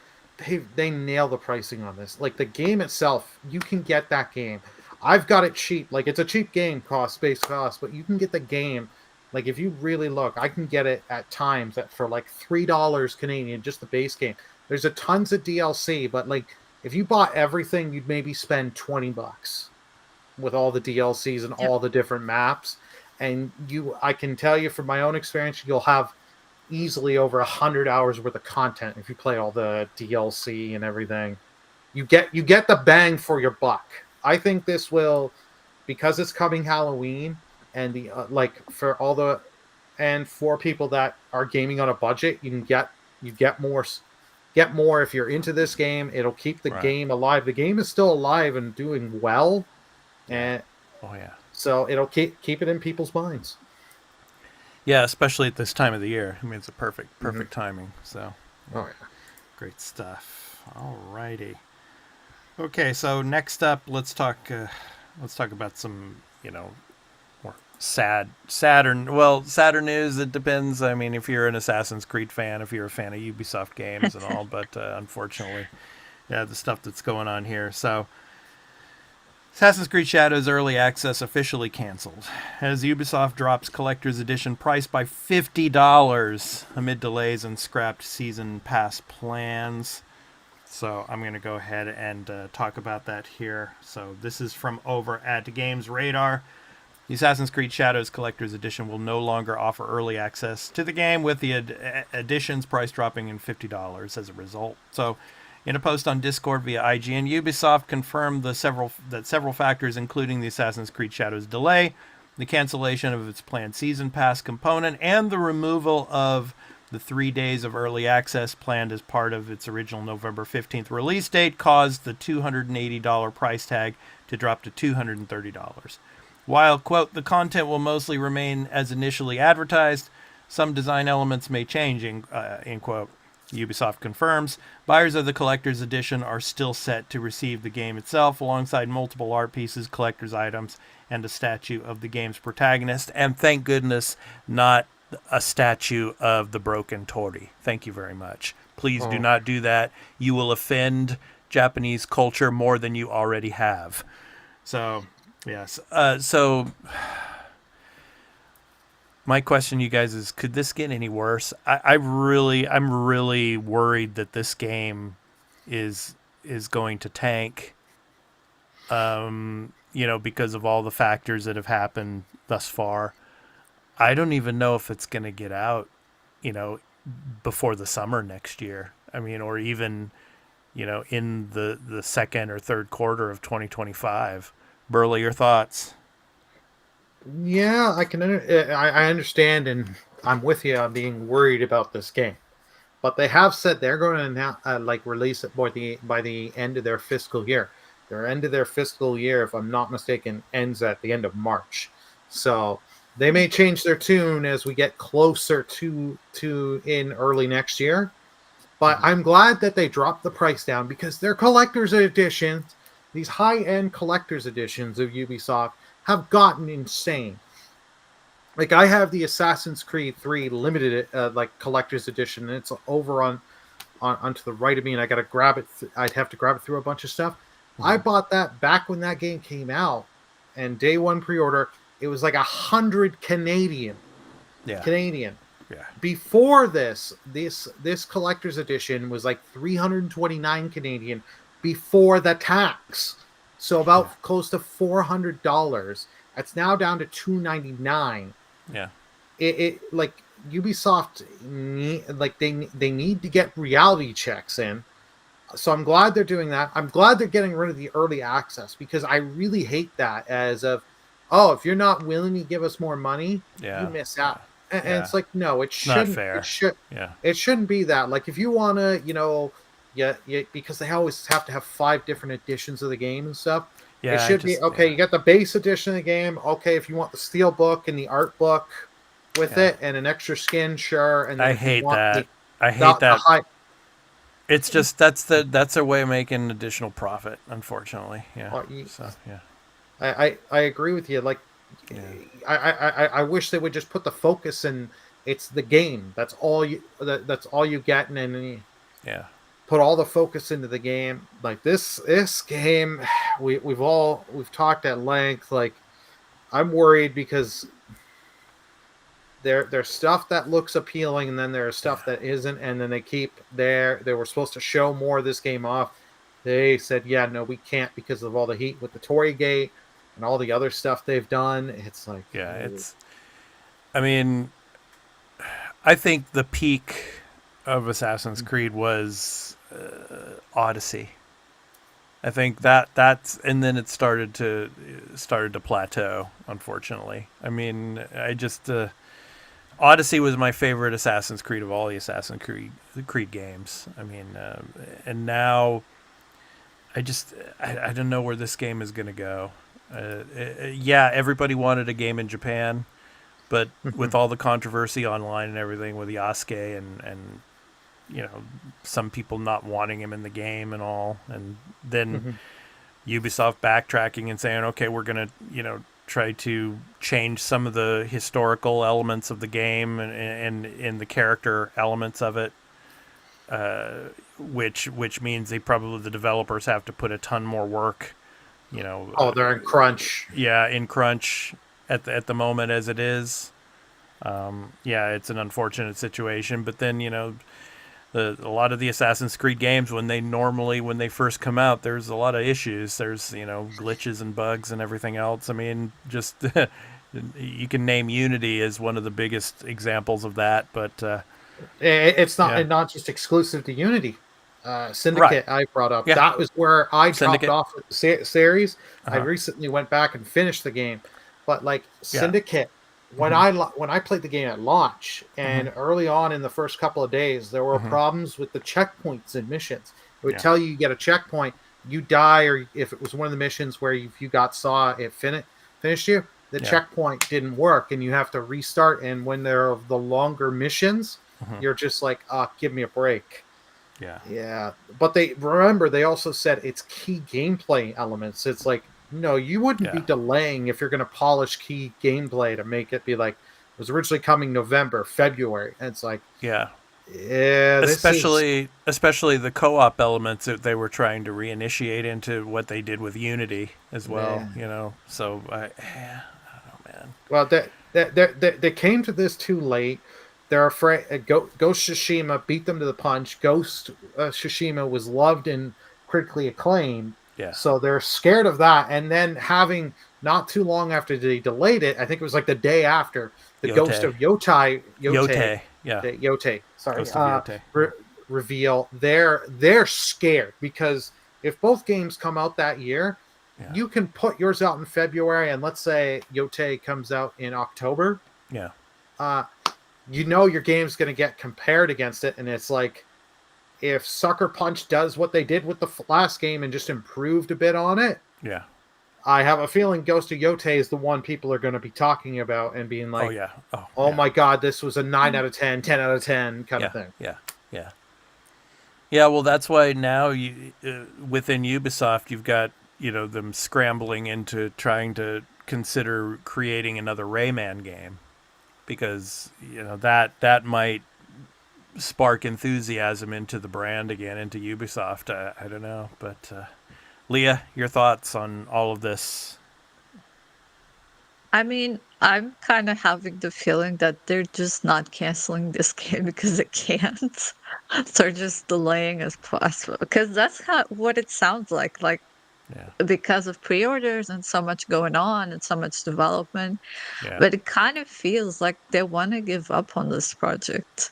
they nail the pricing on this. Like, the game itself, you can get that game. I've got it cheap. Like, it's a cheap game, base cost, but you can get the game. Like, if you really look, I can get it at times for like $3 Canadian, just the base game. There's a tons of DLC, but like, if you bought everything, you'd maybe spend $20 with all the DLCs and all the different maps. And I can tell you from my own experience, you'll have easily over 100 hours worth of content if you play all the DLC and everything. You get the bang for your buck. I think this will, because it's coming Halloween, and the for people that are gaming on a budget, you get more if you're into this game. It'll keep the game alive. The game is still alive and doing well, and so it'll keep it in people's minds. Yeah, especially at this time of the year. I mean, it's a perfect timing. So, great stuff. Alrighty. Okay, so next up, let's talk about some, more sadder news. It depends. I mean, if you're an Assassin's Creed fan, if you're a fan of Ubisoft games and all, but unfortunately, the stuff that's going on here. So, Assassin's Creed Shadows Early Access officially canceled as Ubisoft drops Collector's Edition price by $50 amid delays and scrapped Season Pass plans. So I'm going to go ahead and talk about that here. So this is from over at Games Radar. The Assassin's Creed Shadows Collector's Edition will no longer offer early access to the game, with the edition's price dropping in $50 as a result. So, in a post on Discord via IGN, Ubisoft confirmed that several factors, including the Assassin's Creed Shadows delay, the cancellation of its planned Season Pass component, and the removal of the 3 days of early access planned as part of its original November 15th release date, caused the $280 price tag to drop to $230. While, quote, the content will mostly remain as initially advertised, some design elements may change, end quote. Ubisoft confirms buyers of the collector's edition are still set to receive the game itself alongside multiple art pieces, collector's items, and a statue of the game's protagonist. And thank goodness, not a statue of the broken Tori. Thank you very much. Please do not do that. You will offend Japanese culture more than you already have. So, yes. So my question to you guys is, could this get any worse? I'm really worried that this game is going to tank. Because of all the factors that have happened thus far. I don't even know if it's going to get out, before the summer next year. I mean, or even, in the second or third quarter of 2025. Burley, your thoughts? Yeah, I understand, and I'm with you on being worried about this game. But they have said they're going to now release it by the end of their fiscal year. Their end of their fiscal year, if I'm not mistaken, ends at the end of March. So they may change their tune as we get closer to in early next year. But I'm glad that they dropped the price down, because their collector's editions, these high-end collector's editions of Ubisoft, have gotten insane. Like, I have the Assassin's Creed 3 limited collector's edition, and it's over onto the right of me, and I got to grab it. I'd have to grab it through a bunch of stuff. I bought that back when that game came out, and day one pre-order, it was like 100 Canadian. Yeah. Canadian. Yeah. Before this collector's edition was like 329 Canadian before the tax. So about close to $400. It's now down to $299. Yeah. It like Ubisoft they need to get reality checks in. So I'm glad they're doing that. I'm glad they're getting rid of the early access, because I really hate that as of, if you're not willing to give us more money, you miss out. And it's like, no, it shouldn't. Not fair. It shouldn't be that. Like, if you want to, because they always have to have 5 different editions of the game and stuff. Yeah, it should be, okay, you got the base edition of the game. Okay, if you want the steel book and the art book with it and an extra skin, sure. And then I hate that. I hate that. It's just that's their way of making additional profit, unfortunately. Yeah. I agree with you. Like, I wish they would just put the focus in. It's the game. That's all you get, and then put all the focus into the game. Like this game, we've talked at length. Like, I'm worried because there's stuff that looks appealing, and then there's stuff that isn't, and then they were supposed to show more of this game off. They said, no, we can't, because of all the heat with the Tory Gate and all the other stuff they've done. It's like, I think the peak of Assassin's Creed was Odyssey. I think that's, and then it started to plateau, unfortunately. I mean, Odyssey was my favorite Assassin's Creed of all the Assassin's Creed games. I mean, and now I don't know where this game is going to go. Everybody wanted a game in Japan, but with all the controversy online and everything with Yasuke and some people not wanting him in the game and all, and then Ubisoft backtracking and saying, okay, we're going to, try to change some of the historical elements of the game and the character elements of it, which means the developers have to put a ton more work, they're in crunch. In crunch at the moment as it is. It's an unfortunate situation, but then, a lot of the Assassin's Creed games, when they first come out, there's a lot of issues. There's glitches and bugs and everything else. I mean, just you can name Unity as one of the biggest examples of that, but It's yeah, not just exclusive to Unity. right, Syndicate I brought up. yeah, That was where I dropped Syndicate, off with the series. I uh-huh. recently went back and finished the game, but like Yeah, Syndicate, hmm, when I played the game at launch hmm, and early on in the first couple of days, there were hmm, problems with the checkpoints and missions. It would yeah, tell you get a checkpoint, you die, or if it was one of the missions where if you got saw it finished you, the yeah, checkpoint didn't work, and you have to restart. And when there are the longer missions, hmm, you're just like, give me a break. yeah, Yeah, but they also said it's key gameplay elements. It's like, no, you wouldn't be yeah, delaying if you're going to polish key gameplay to make it be like it was originally coming November, February. And it's like, yeah. yeah, this is Especially the co-op elements that they were trying to reinitiate into what they did with Unity as well. man. So I don't know, man. Well, they came to this too late. They're afraid. Ghost Tsushima beat them to the punch. Ghost Tsushima was loved and critically acclaimed, Yeah, so they're scared of that. And then having not too long after they delayed it, I think it was like the day after the Ghost Yote, of Yote, yeah, the Yote, sorry, Ghost of Yote. re- reveal. They're scared because if both games come out that year, Yeah, you can put yours out in February, and let's say Yote comes out in October. yeah, Uh, your game's going to get compared against it, and it's like if Sucker Punch does what they did with the last game and just improved a bit on it, yeah. I have a feeling Ghost of Yote is the one people are going to be talking about and being Oh like, yeah, oh "Oh yeah, my god, this was a 9 out of 10, 10 out of 10 kind of yeah, thing." yeah, yeah. Yeah, well, that's why now within Ubisoft, you've got them scrambling into trying to consider creating another Rayman game because that might spark enthusiasm into the brand again, into Ubisoft. I don't know, but Leah, your thoughts on all of this? I mean, I'm kind of having the feeling that they're just not canceling this game because they can't. So they're just delaying as possible because that's what it sounds like. Like Yeah, because of pre-orders and so much going on and so much development, yeah, but it kind of feels like they want to give up on this project.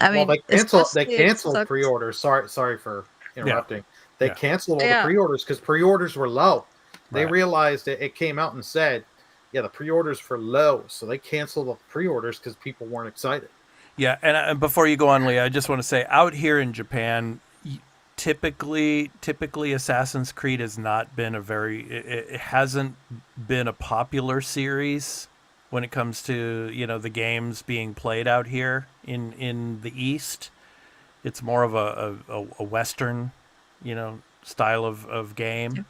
I Well, mean, they especially it canceled sucked. pre-orders. Sorry for yeah, interrupting. They yeah, canceled all the Yeah. pre-orders because pre-orders were low. They right. realized it came out and said, yeah, the pre-orders were low, so they canceled the pre-orders because people weren't excited. Yeah, and before you go on, Leah, I just want to say, out here in Japan, typically Assassin's Creed has not been it hasn't been a popular series when it comes to the games being played out here in the East. It's more of a Western style of game.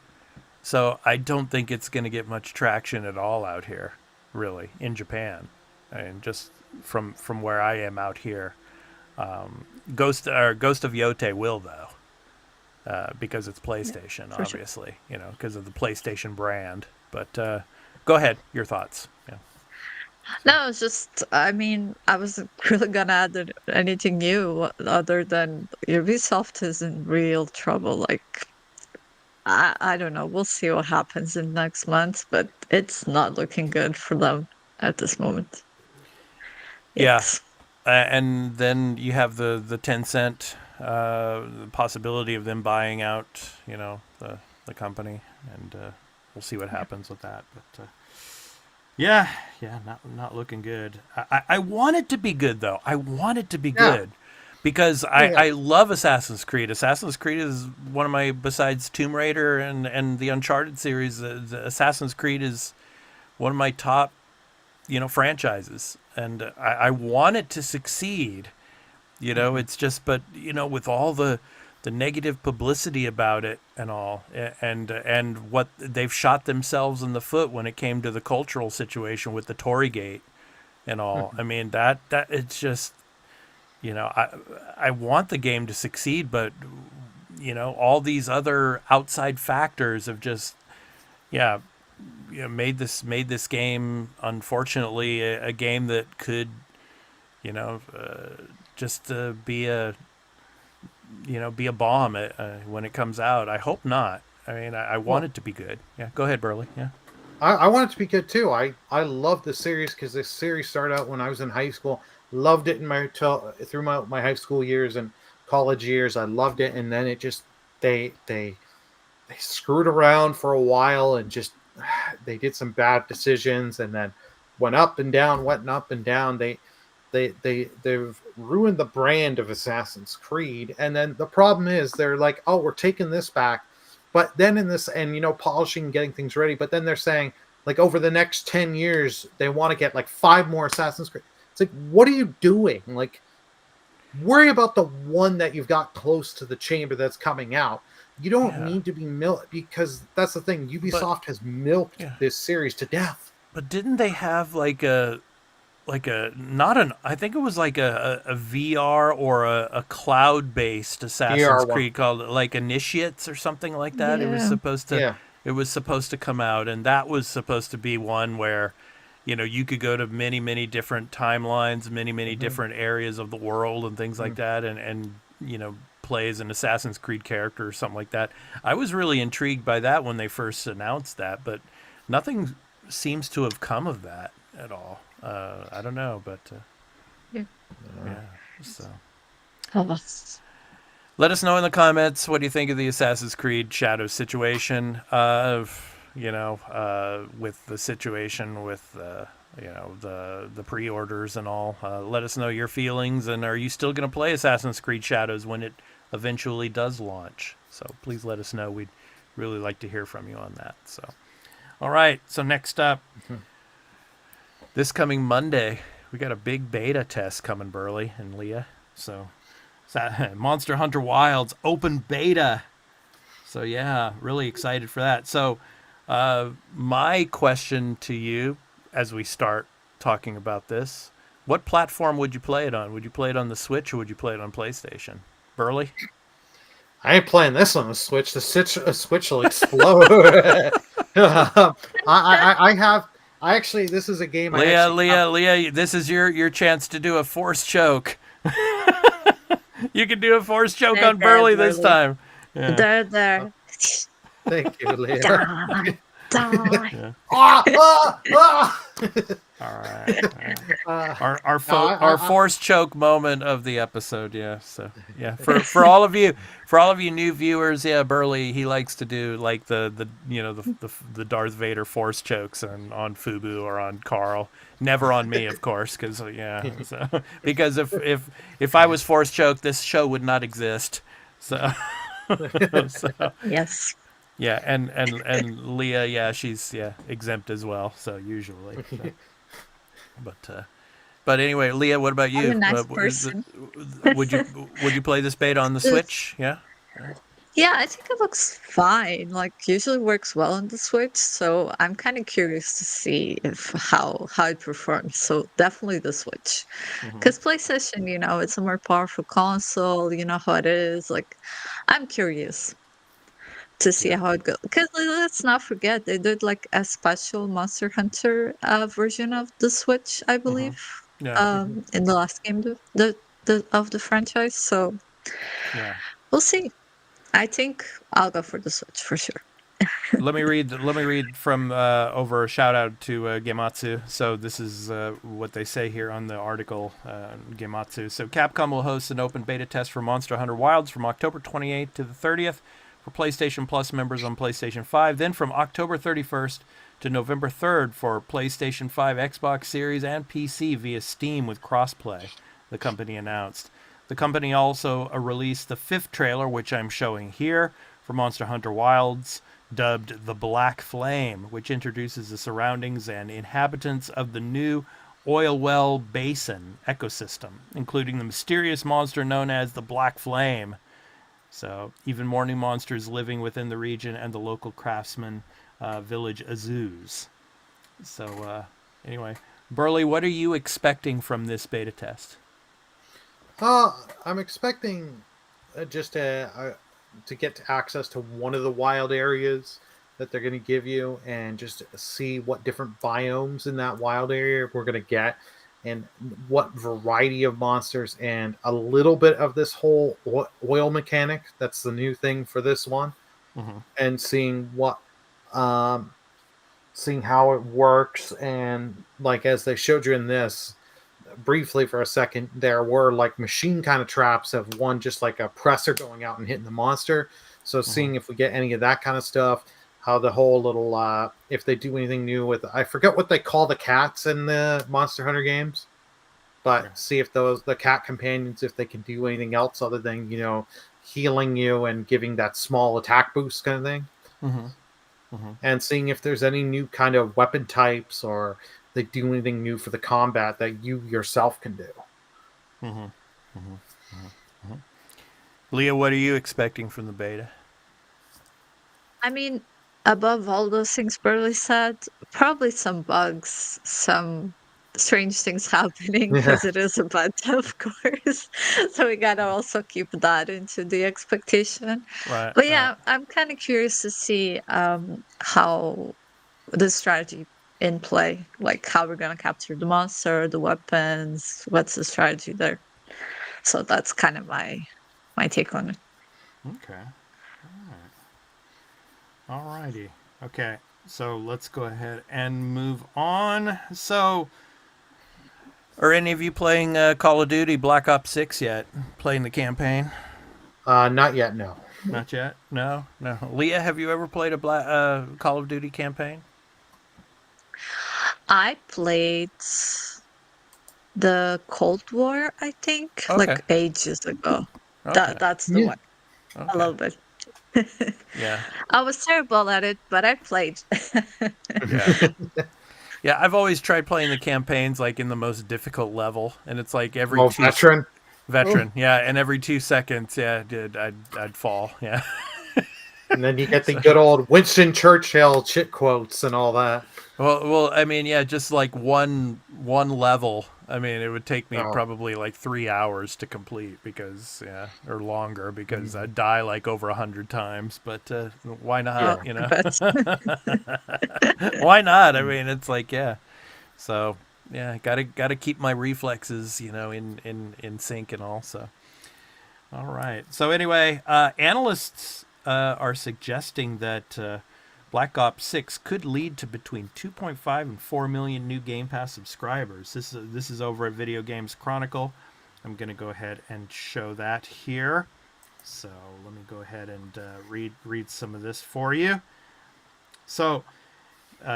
So I don't think it's going to get much traction at all out here, really, in Japan. I mean, just from where I am out here, Ghost of Yote will though, because it's Yeah, PlayStation, for sure. obviously, because of the PlayStation brand. But go ahead, your thoughts. Yeah. So No, it's just, I mean, I wasn't really gonna add anything new other than Ubisoft is in real trouble. Like, I don't know. We'll see what happens in next month, but it's not looking good for them at this moment. yeah, Yikes. and then you have the Tencent, the possibility of them buying out the company, and we'll see what Yeah. happens with that. But yeah, yeah, not looking good. I want it to be good though. I want it to be Yeah, good because yeah, I love Assassin's Creed. Assassin's Creed is one of my, besides Tomb Raider and the Uncharted series. The Assassin's Creed is one of my top franchises, and I want it to succeed. mhm. It's just, but with all the negative publicity about it and all, and what they've shot themselves in the foot when it came to the cultural situation with the Tory Gate and all. I Mhm. mean, that it's just, I want the game to succeed, but all these other outside factors have just, yeah, made this game, unfortunately, a game that could, just be be a bomb when it comes out. I hope not. I mean, I want Well, it to be good. Yeah, go ahead, Burley. Yeah. I want it to be good too. I love the series because this series started out when I was in high school. Loved it in through my high school years and college years. I loved it, and then it just they screwed around for a while and just they did some bad decisions and then went up and down. They've ruined the brand of Assassin's Creed. And then the problem is they're like, oh, we're taking this back. But then in this, and polishing and getting things ready, but then they're saying like over the next 10 years, they want to get like 5 more Assassin's Creed. It's like, what are you doing? Like, worry about the one that you've got close to the chamber that's coming out. You don't Yeah. need to be milked, because that's the thing. Ubisoft has milked Yeah. this series to death. But didn't they have like a not an I think it was like a VR or a cloud based Assassin's VR one. Creed called like Initiates or something like that. Yeah. Yeah. It was supposed to come out, and that was supposed to be one where you could go to many different timelines, many different areas of the world and things like that, and play as an Assassin's Creed character or something like that. I was really intrigued by that when they first announced that, but nothing seems to have come of that at all. I don't know, but Yeah. yeah. So Oh, let us know in the comments what do you think of the Assassin's Creed Shadow situation. With the situation with the pre-orders and all. Let us know your feelings, and are you still going to play Assassin's Creed Shadows when it eventually does launch? So please let us know. We'd really like to hear from you on that. So, all right. So next up, this coming Monday, we got a big beta test coming, Burley and Leah. So, Monster Hunter Wilds open beta. So yeah, really excited for that. So, my question to you, as we start talking about this, what platform would you play it on? Would you play it on the Switch or would you play it on PlayStation? Burley? I ain't playing this on the Switch. The Switch will explode. I have. I actually, this is a game. Leah, this is your chance to do a force choke. You can do a force choke There, on Burley this Burley. time. Yeah. There. Thank you, Leah. Die. Die. Yeah. Ah, ah, ah! All right. Uh, Our force choke moment of the episode, yeah. So yeah, for all of you new viewers, yeah, Burley, he likes to do like the Darth Vader force chokes on Fubu or on Carl, never on me, of course, because because if I was force choked, this show would not exist. So Yes. yeah, and Leah, yeah, she's exempt as well. So usually. So. But anyway, Leah, what about you? I'm a nice person. Would you play this beta on the Switch? Yeah. Yeah, I think it looks fine. Like usually works well on the Switch, so I'm kind of curious to see if how it performs. So definitely the Switch, because PlayStation, it's a more powerful console. You know how it is. Like, I'm curious to see how it goes. Because let's not forget they did like a special Monster Hunter version of the Switch, I believe. Yeah. In the last game of the franchise. So Yeah. we'll see. I think I'll go for the Switch for sure. Let me read from over a shout out to Gematsu. So this is what they say here on the article, Gematsu. So Capcom will host an open beta test for Monster Hunter Wilds from October 28th to the 30th for PlayStation Plus members on PlayStation 5. Then from October 31st to November 3rd for PlayStation 5, Xbox Series, and PC via Steam with crossplay, the company announced. The company also released the 5th trailer, which I'm showing here, for Monster Hunter Wilds, dubbed The Black Flame, which introduces the surroundings and inhabitants of the new oil well basin ecosystem, including the mysterious monster known as the Black Flame. So, even more new monsters living within the region and the local craftsman village Azuz. So, anyway, Burley, what are you expecting from this beta test? I'm expecting just to get access to one of the wild areas that they're going to give you, and just see what different biomes in that wild area we're going to get. and what variety of monsters, and a little bit of this whole oil mechanic. That's the new thing for this one, Mm-hmm. and um, seeing how it works. And like as they showed you in this briefly for a second, there were like machine kind of traps of one just like a presser going out and hitting the monster. So Mm-hmm. seeing if we get any of that kind of stuff, how the whole little if they do anything new with, I forget what they call the cats in the Monster Hunter games, Yeah. but see if the cat companions, if they can do anything else other than healing you and giving that small attack boost kind of thing, Mm-hmm. Mm-hmm. and seeing if there's any new kind of weapon types or they do anything new for the combat that you yourself can do. Mm-hmm. Mm-hmm. Mm-hmm. Leah, what are you expecting from the beta? I mean, above all those things Burley said, probably some bugs, some strange things happening Yeah. because it is a beta, of course. So we gotta also keep that into the expectation. Right. But Right. yeah, I'm kind of curious to see how the strategy in play, like how we're gonna capture the monster, the weapons, what's the strategy there. So that's kind of my take on it. Okay. All right. All righty. Okay. So let's go ahead and move on. So, are any of you playing Call of Duty Black Ops 6 yet? Playing the campaign? Not yet, no. Not yet. No. No. Leah, have you ever played a Call of Duty campaign? I played the Cold War, I think, Okay. like ages ago. Okay. That's the Yeah. one. A Okay. little bit. Yeah. I was terrible at it, but I played. Yeah. Yeah, I've always tried playing the campaigns like in the most difficult level, and it's like every Oh, veteran. Oh. veteran, yeah, and every 2 seconds, yeah, dude, I'd fall, yeah. And then you get the So, good old Winston Churchill chit quotes and all that. well, I mean, yeah, just like one level. I mean, it would take me Oh. probably like 3 hours to complete because, yeah, or longer because Mhm. I'd die like over 100 times. But why Oh, not? You I know, bet. why not? I mean, it's like, yeah. So yeah, gotta keep my reflexes, in sync and all. So all right. So anyway, analysts are suggesting that Black Ops 6 could lead to between 2.5 and 4 million new Game Pass subscribers. This is over at Video Games Chronicle. I'm gonna go ahead and show that here. So let me go ahead and read some of this for you. So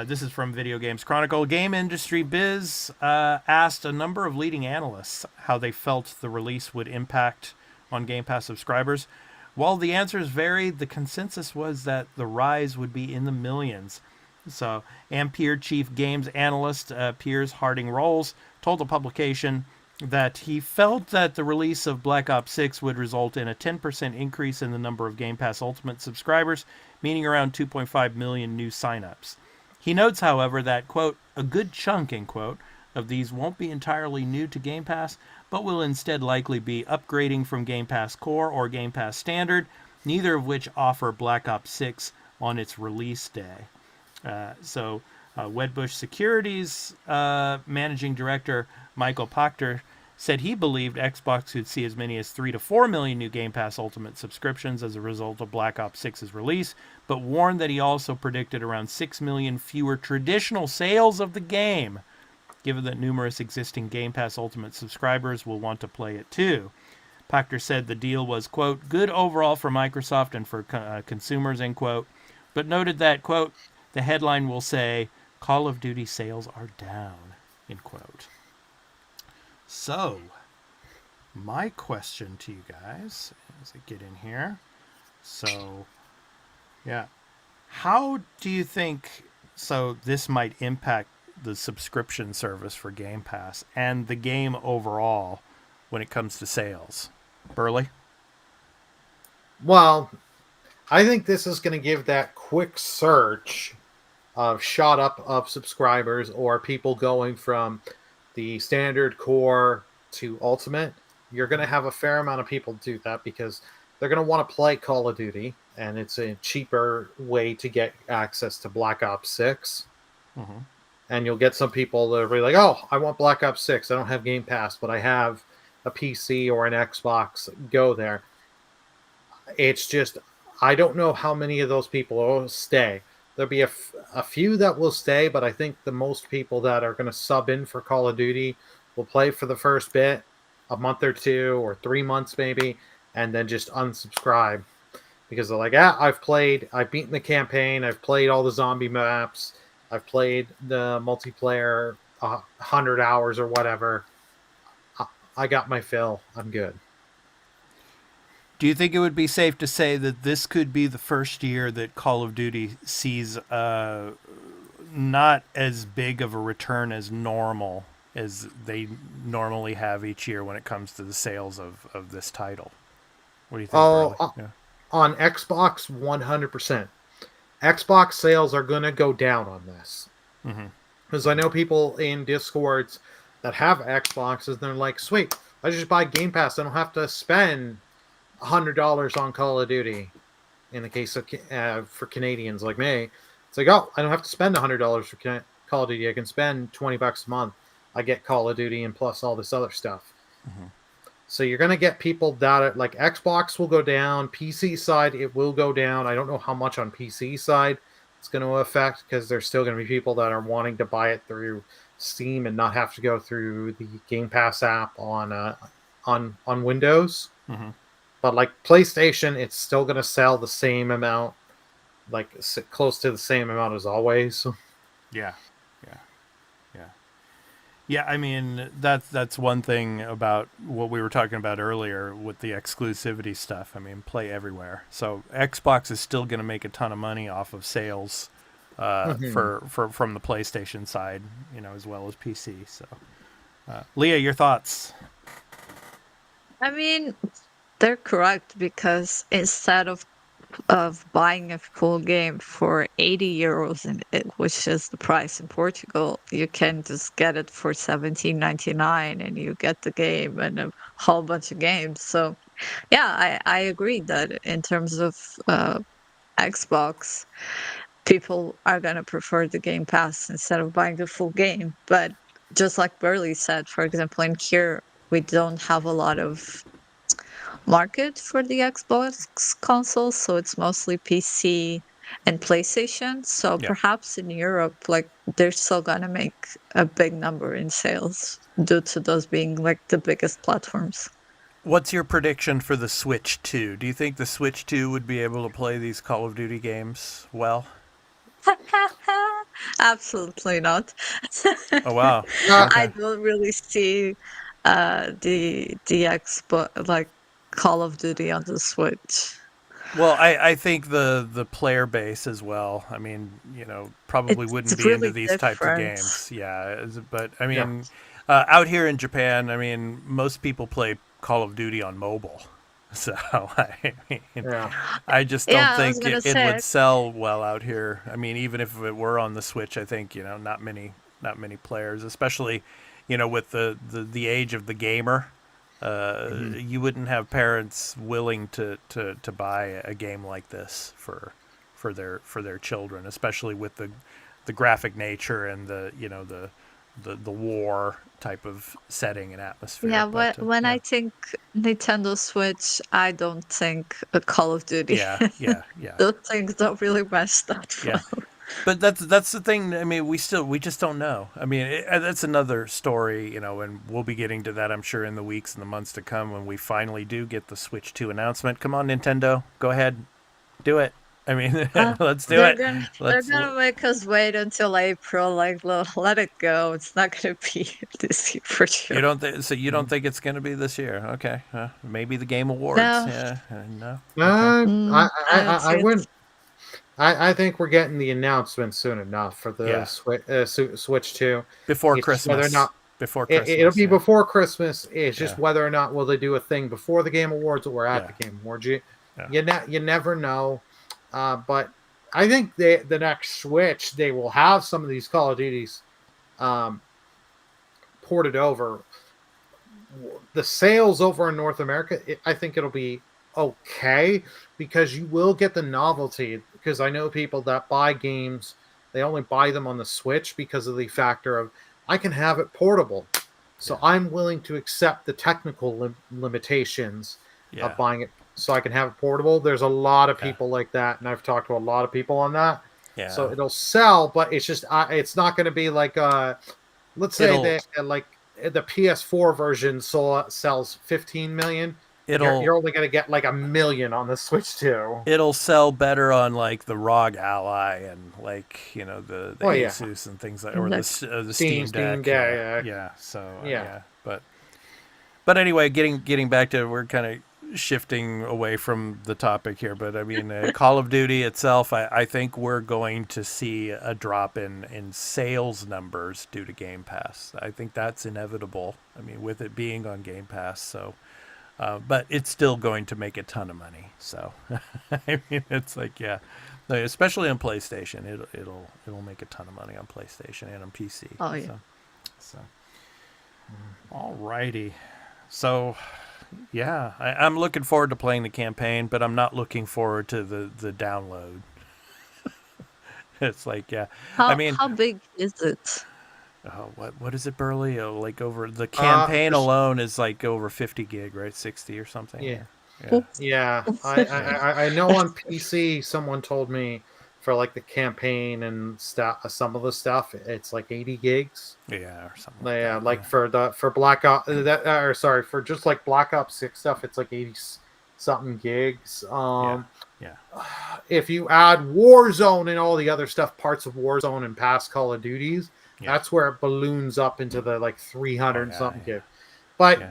this is from Video Games Chronicle. Game Industry Biz asked a number of leading analysts how they felt the release would impact on Game Pass subscribers. While the answers varied, the consensus was that the rise would be in the millions. So, Ampere chief games analyst Piers Harding Rolls told the publication that he felt that the release of Black Ops 6 would result in a 10% increase in the number of Game Pass Ultimate subscribers, meaning around 2.5 million new signups. He notes, however, that, quote, a good chunk, end quote, of these won't be entirely new to Game Pass, but will instead likely be upgrading from Game Pass Core or Game Pass Standard, neither of which offer Black Ops 6 on its release day. Wedbush Securities managing director Michael Pachter said he believed Xbox could see as many as 3 to 4 million new Game Pass Ultimate subscriptions as a result of Black Ops 6's release, but warned that he also predicted around 6 million fewer traditional sales of the game, given that numerous existing Game Pass Ultimate subscribers will want to play it too. Pachter said the deal was, quote, good overall for Microsoft and for consumers, end quote, but noted that, quote, the headline will say, Call of Duty sales are down, end quote. So, my question to you guys as I get in here. So, yeah. How do you think this might impact the subscription service for Game Pass and the game overall when it comes to sales? Burley? Well, I think this is going to give that quick surge of shot up of subscribers or people going from the standard core to ultimate. You're going to have a fair amount of people do that because they're going to want to play Call of Duty, and it's a cheaper way to get access to Black Ops 6. Mm-hmm. And you'll get some people that will be like, oh, I want Black Ops 6. I don't have Game Pass, but I have a PC or an Xbox. Go there. It's just, I don't know how many of those people will stay. There'll be a few that will stay, but I think the most people that are going to sub in for Call of Duty will play for the first bit, a month or 2 or 3 months maybe, and then just unsubscribe. Because they're like, I've beaten the campaign, I've played all the zombie maps, I've played the multiplayer 100 hours or whatever. I got my fill. I'm good. Do you think it would be safe to say that this could be the first year that Call of Duty sees not as big of a return as normal as they normally have each year when it comes to the sales of this title? What do you think, Burley? Yeah. On Xbox, 100%. Xbox sales are going to go down on this. Because I know people in Discords that have Xboxes, and they're like, sweet, I just buy Game Pass. I don't have to spend $100 on Call of Duty. In the case of for Canadians like me, it's like, oh, I don't have to spend $100 for Call of Duty. I can spend $20 a month. I get Call of Duty and plus all this other stuff. So you're going to get people that like Xbox will go down. PC side, it will go down. I don't know how much on PC side it's going to affect, because there's still going to be people that are wanting to buy it through Steam and not have to go through the Game Pass app on Windows. But like PlayStation, it's still going to sell the same amount, like close to the same amount as always. Yeah, I mean, that's one thing about what we were talking about earlier with the exclusivity stuff. I mean, play everywhere. So Xbox is still going to make a ton of money off of sales for from the PlayStation side, as well as PC. So, Leah, your thoughts? I mean, they're correct, because instead of buying a full game for 80 euros, which is the price in Portugal, you can just get it for 17.99, and you get the game and a whole bunch of games. So yeah, I agree that in terms of Xbox, people are going to prefer the Game Pass instead of buying the full game. But just like Burley said, for example, in here, we don't have a lot of market for the Xbox console, so it's mostly PC and PlayStation. So perhaps in Europe, like, they're still gonna make a big number in sales due to those being like the biggest platforms. What's your prediction for the Switch 2? Do you think the Switch 2 would be able to play these Call of Duty games well? Absolutely not. Oh, wow. I don't really see the Xbox, like, Call of Duty on the Switch. Well, I think the player base as well. I mean, probably wouldn't be really into these types of different. games. Yeah, but I mean, out here in Japan, I mean, most people play Call of Duty on mobile. So I mean, I just don't Yeah, I was think gonna it say. would sell well out here. I mean, even if it were on the Switch, I think not many players, especially with the age of the gamer. You wouldn't have parents willing to buy a game like this for their children, especially with the graphic nature and the war type of setting and atmosphere. Yeah, But, when I think Nintendo Switch, I don't think a Call of Duty. yeah. Those things don't really match that well. Yeah. But that's the thing. I mean, we just don't know. I mean, that's another story, and we'll be getting to that, I'm sure, in the weeks and the months to come when we finally do get the Switch 2 announcement. Come on, Nintendo, go ahead, do it. I mean, let's do it. They're gonna make us wait until April. Like, let it go. It's not gonna be this year for sure. You don't think it's going to be this year? Okay, maybe the Game Awards. No. Yeah, no. I wouldn't. I think we're getting the announcement soon enough for the Switch 2. Before It's Christmas. Whether or not before Christmas. it'll be before Christmas. It's just whether or not will they do a thing before the Game Awards or at the Game Awards. You never know. But I think the next Switch, they will have some of these Call of Duties ported over. The sales over in North America, I think it'll be okay, because you will get the novelty. Because I know people that buy games they only buy them on the Switch because of the factor of I can have it portable. So I'm willing to accept the technical limitations Yeah. of buying it so I can have it portable. There's a lot of Yeah. people like that, and I've talked to a lot of people on that. Yeah. So it'll sell, but it's just it's not going to be like let's say It'll- like the PS4 version sells 15 million. You're only going to get like 1 million on the Switch too. It'll sell better on like the ROG Ally and like the Asus and things like, or the Steam Deck. Yeah. So yeah. But anyway, getting back to, we're kind of shifting away from the topic here, but I mean, Call of Duty itself, I think we're going to see a drop in sales numbers due to Game Pass. I think that's inevitable. I mean, with it being on Game Pass, so. But it's still going to make a ton of money. So, I mean, it's like, yeah, especially on PlayStation, it'll make a ton of money on PlayStation and on PC. Oh yeah. So, alrighty. So, yeah, I'm looking forward to playing the campaign, but I'm not looking forward to the download. It's like, yeah, How, I mean, how big is it? what is it, Burley? Like over the campaign alone is like over 50 gig, right? 60 or something. Yeah. I know on PC someone told me for like the campaign and some of the stuff it's like 80 gigs. Yeah, or something. For Black Ops for just like Black Ops 6 stuff it's like 80 something gigs. If you add Warzone and all the other stuff, parts of Warzone and past Call of Duties, that's where it balloons up into the like 300 something gig. But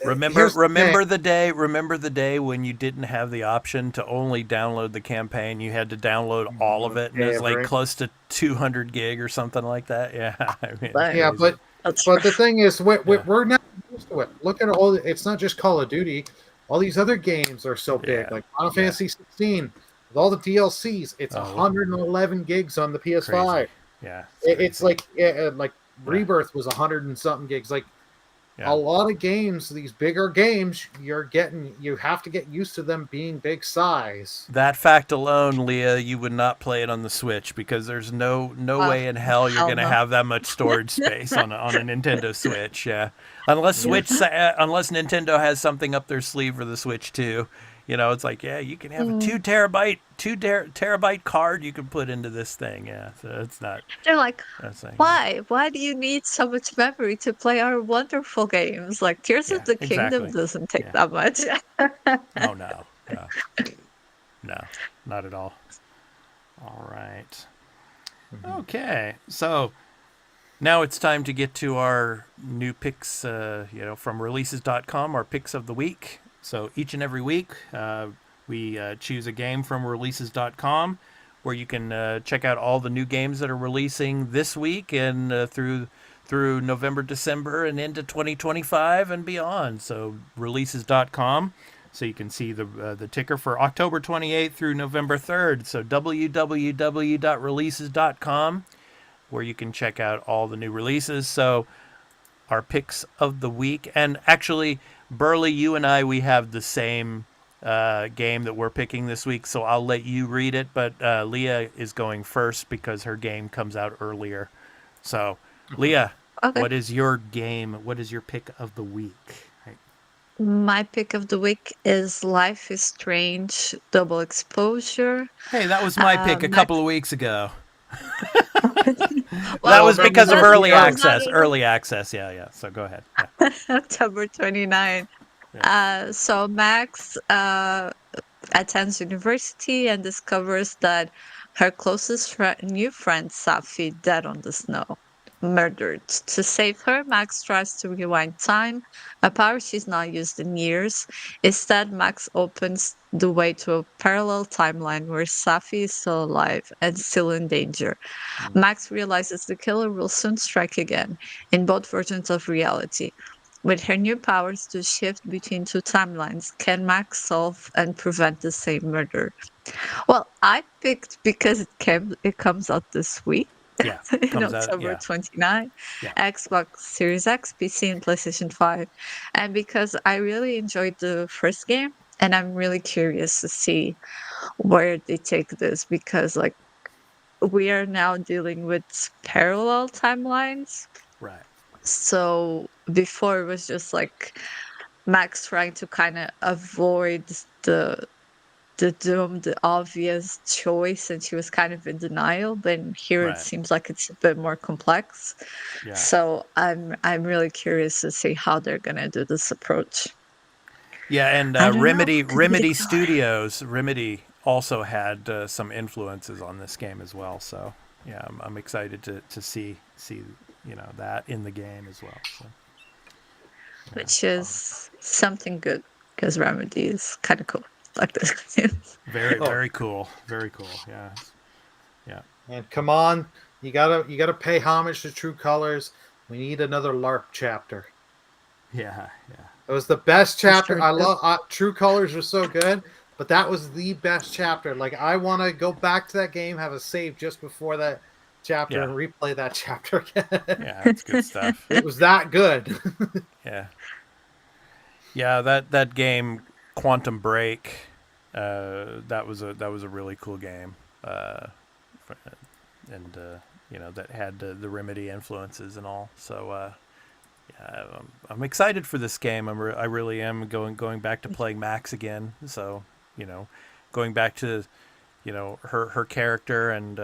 remember the day when you didn't have the option to only download the campaign? You had to download all of it, and it was like close to 200 gig or something like that. Yeah, I mean, but the thing is, we're not used to it. Look at it's not just Call of Duty. All these other games are so big, like Final Fantasy 16 with all the DLCs. It's 111 gigs on the PS5. Crazy. Yeah, it's like Rebirth was 100 and something gigs. Like a lot of games, these bigger games, you have to get used to them being big size. That fact alone, Leah, you would not play it on the Switch because there's no way in hell you're going to have that much storage space on a Nintendo Switch. Yeah, unless Nintendo has something up their sleeve for the Switch too. It's like, you can have a 2 terabyte card you can put into this thing. Yeah, so it's not. They're like, why? Why do you need so much memory to play our wonderful games? Like Tears of the Kingdom doesn't take that much. Oh no, not at all. All right. Okay, so now it's time to get to our new picks. From releases.com, our picks of the week. So each and every week, we choose a game from releases.com where you can check out all the new games that are releasing this week and through November, December, and into 2025 and beyond. So releases.com. So you can see the ticker for October 28th through November 3rd. So www.releases.com, where you can check out all the new releases. So our picks of the week, and actually, Burley, you and I, we have the same game that we're picking this week, so I'll let you read it, but Leah is going first because her game comes out earlier. So, Leah, what is your game? What is your pick of the week? My pick of the week is Life is Strange Double Exposure. Hey, that was my pick a couple of weeks ago. That was because of early access. Early access, yeah. So go ahead. Yeah. October 29. So Max attends university and discovers that her closest new friend, Safi, dead on the snow, murdered. To save her, Max tries to rewind time, a power she's not used in years. Instead, Max opens the way to a parallel timeline where Safi is still alive and still in danger. Max realizes the killer will soon strike again, in both versions of reality. With her new powers to shift between two timelines, can Max solve and prevent the same murder? Well, I picked because it comes out this week. Yeah, in October 29, Xbox Series X, PC, and PlayStation 5. And because I really enjoyed the first game, and I'm really curious to see where they take this, because we are now dealing with parallel timelines. Right. So before it was just like Max trying to kind of avoid the the obvious choice, and she was kind of in denial. But here it Right. seems like it's a bit more complex. Yeah. So I'm really curious to see how they're gonna do this approach. Yeah, and I don't know. Remedy also had some influences on this game as well. So yeah, I'm excited to see that in the game as well. So, Which is something good because Remedy is kind of cool like this. very Oh. very cool, very cool. Yeah, yeah, And come on, you gotta pay homage to True Colors. We need another LARP chapter. yeah. It was the best chapter. sure I do. love True Colors was so good, but that was the best chapter. Like I want to go back to that game, have a save just before that chapter, Yeah. and replay that chapter again. Yeah, it's good stuff. It was that good. Yeah, yeah. That game, Quantum Break, that was a really cool game, and that had the Remedy influences and all. So yeah, I'm excited for this game. I really am going back to playing Max again. So going back to her character and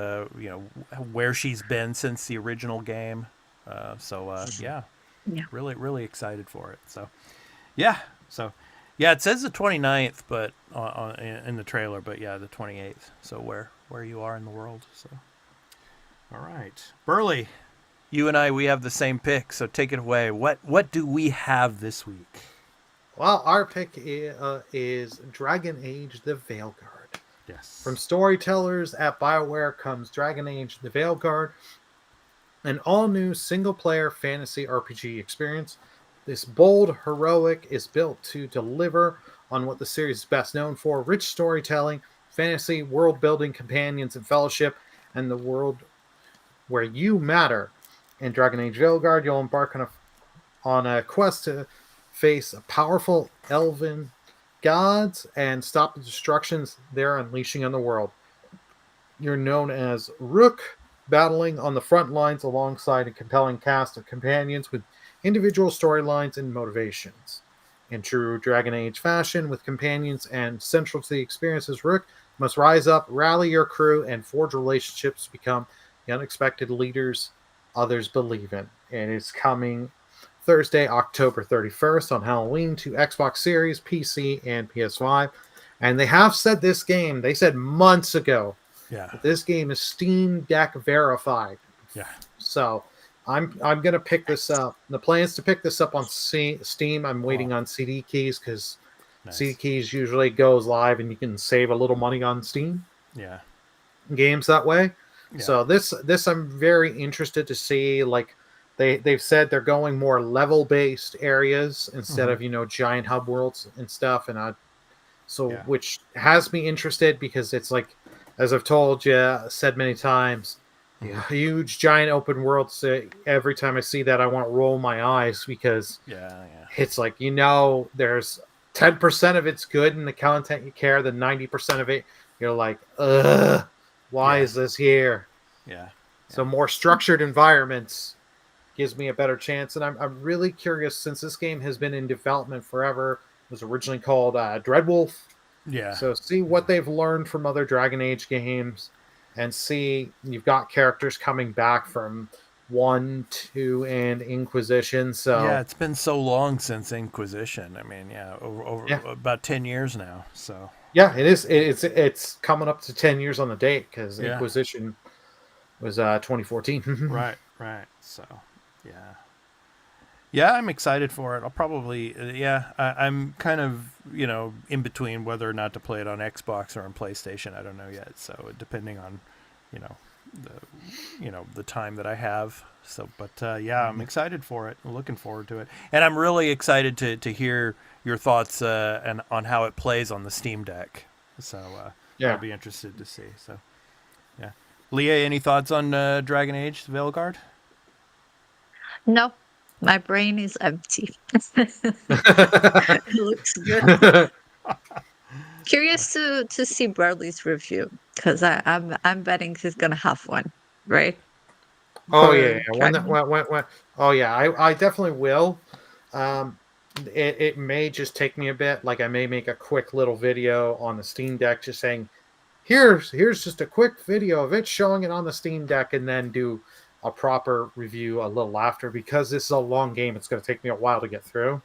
where she's been since the original game. Yeah, Yeah. really excited for it. So yeah, it says the 29th, but in the trailer, but yeah, the 28th. So where you are in the world. So all right, Burley, you and we have the same pick. So take it away. What do we have this week? Well, our pick is Dragon Age: The Veilguard. Yes. From storytellers at BioWare comes Dragon Age: The Veilguard, an all-new single-player fantasy RPG experience. This bold heroic is built to deliver on what the series is best known for: rich storytelling, fantasy, world-building, companions, and fellowship, and the world where you matter. In Dragon Age Veilguard, you'll embark on a quest to face powerful elven gods and stop the destructions they're unleashing on the world. You're known as Rook, battling on the front lines alongside a compelling cast of companions with individual storylines and motivations. In true Dragon Age fashion, with companions and central to the experiences, Rook must rise up, rally your crew, and forge relationships to become the unexpected leaders others believe in. And it's coming Thursday, October 31st on Halloween to Xbox Series, PC, and PS5. And they have said they said months ago, Yeah. that this game is Steam Deck verified. Yeah. So I'm gonna pick this up. The plan is to pick this up on Steam. I'm waiting on CD keys because CD keys usually goes live and you can save a little money on Steam. Yeah. Games that way. Yeah. So this I'm very interested to see. Like they've said they're going more level based areas instead of giant hub worlds and stuff, and which has me interested because it's like, as I've told you, said many times, huge giant open worlds. Every time I see that, I want to roll my eyes because it's like there's 10% of it's good in the content you care, then 90% of it you're like, ugh. Why is this here? Yeah. So more structured environments gives me a better chance. And I'm really curious, since this game has been in development forever. It was originally called Dreadwolf. Yeah. So see what they've learned from other Dragon Age games, and see you've got characters coming back from 1, 2, and Inquisition. So yeah, it's been so long since Inquisition. I mean, over about 10 years now. So yeah, it is. It's coming up to 10 years on the date because Inquisition was 2014. Right. So, yeah, I'm excited for it. I'll probably, I'm kind of, in between whether or not to play it on Xbox or on PlayStation. I don't know yet. So depending on, the time that I have. So, but I'm excited for it. I'm looking forward to it, and I'm really excited to hear your thoughts and on how it plays on the Steam Deck. So I'll be interested to see. So yeah, Leah, any thoughts on Dragon Age: The Veilguard? No, my brain is empty. It looks good. curious to see Bradley's review because I'm betting he's gonna have one, right? Oh yeah, For yeah. When that Dragon. when oh yeah, I definitely will. Um, it may just take me a bit. Like I may make a quick little video on the Steam Deck, just saying, here's just a quick video of it showing it on the Steam Deck, and then do a proper review a little after because this is a long game. It's going to take me a while to get through,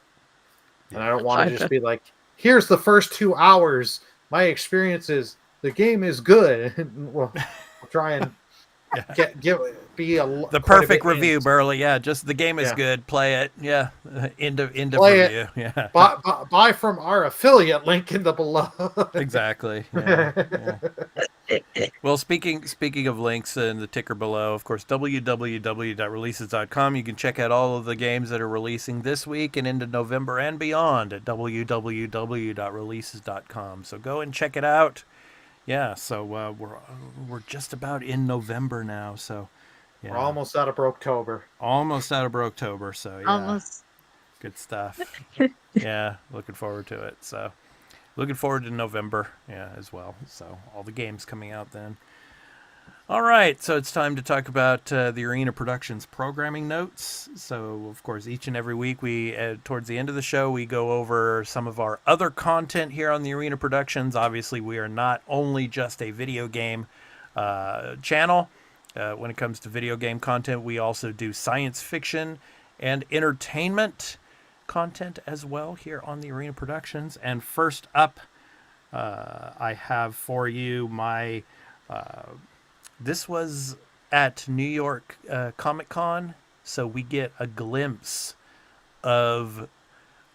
and I Yeah. don't want to I just bet. be like, here's the first 2 hours. My experience is the game is good. We'll try and Yeah. be The quite a perfect bit review, in. Burley. Yeah, just the game is Yeah, good. Play it. Yeah. End of play it. review. Yeah. Buy from our affiliate link in the below. Exactly. Yeah. Yeah. Well, speaking of links in the ticker below, of course, www.releases.com. You can check out all of the games that are releasing this week and into November and beyond at www.releases.com. So go and check it out. Yeah. So we're just about in November now. So We're yeah, almost out of Broketober. almost out of October. So yeah, Almost. good stuff. Yeah, looking forward to it. So looking forward to November, yeah, as well. So all the games coming out then. All right, so it's time to talk about the Arena Productions programming notes. So, of course, each and every week, we towards the end of the show, we go over some of our other content here on the Arena Productions. Obviously, we are not only just a video game channel. When it comes to video game content, we also do science fiction and entertainment content as well here on the Arena Productions. And first up, I have for you my. This was at New York Comic Con, so we get a glimpse of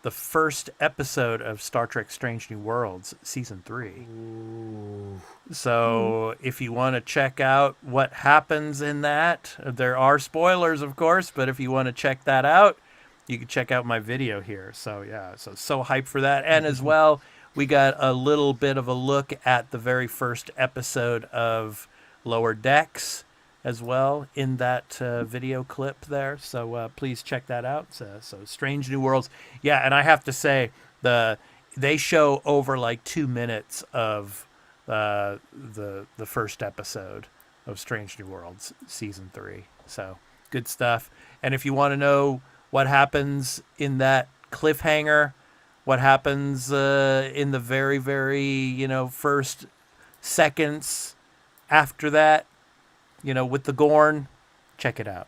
the first episode of Star Trek Strange New Worlds Season 3. Ooh. So if you want to check out what happens in that, there are spoilers, of course, but if you want to check that out, you can check out my video here. So yeah, so hyped for that. And as well, we got a little bit of a look at the very first episode of Lower Decks as well in that video clip there. So please check that out. So Strange New Worlds. Yeah, and I have to say, they show over like 2 minutes of the first episode of Strange New Worlds Season 3. So good stuff. And if you want to know what happens in that cliffhanger, what happens in the very, very, first seconds after that, with the Gorn, check it out.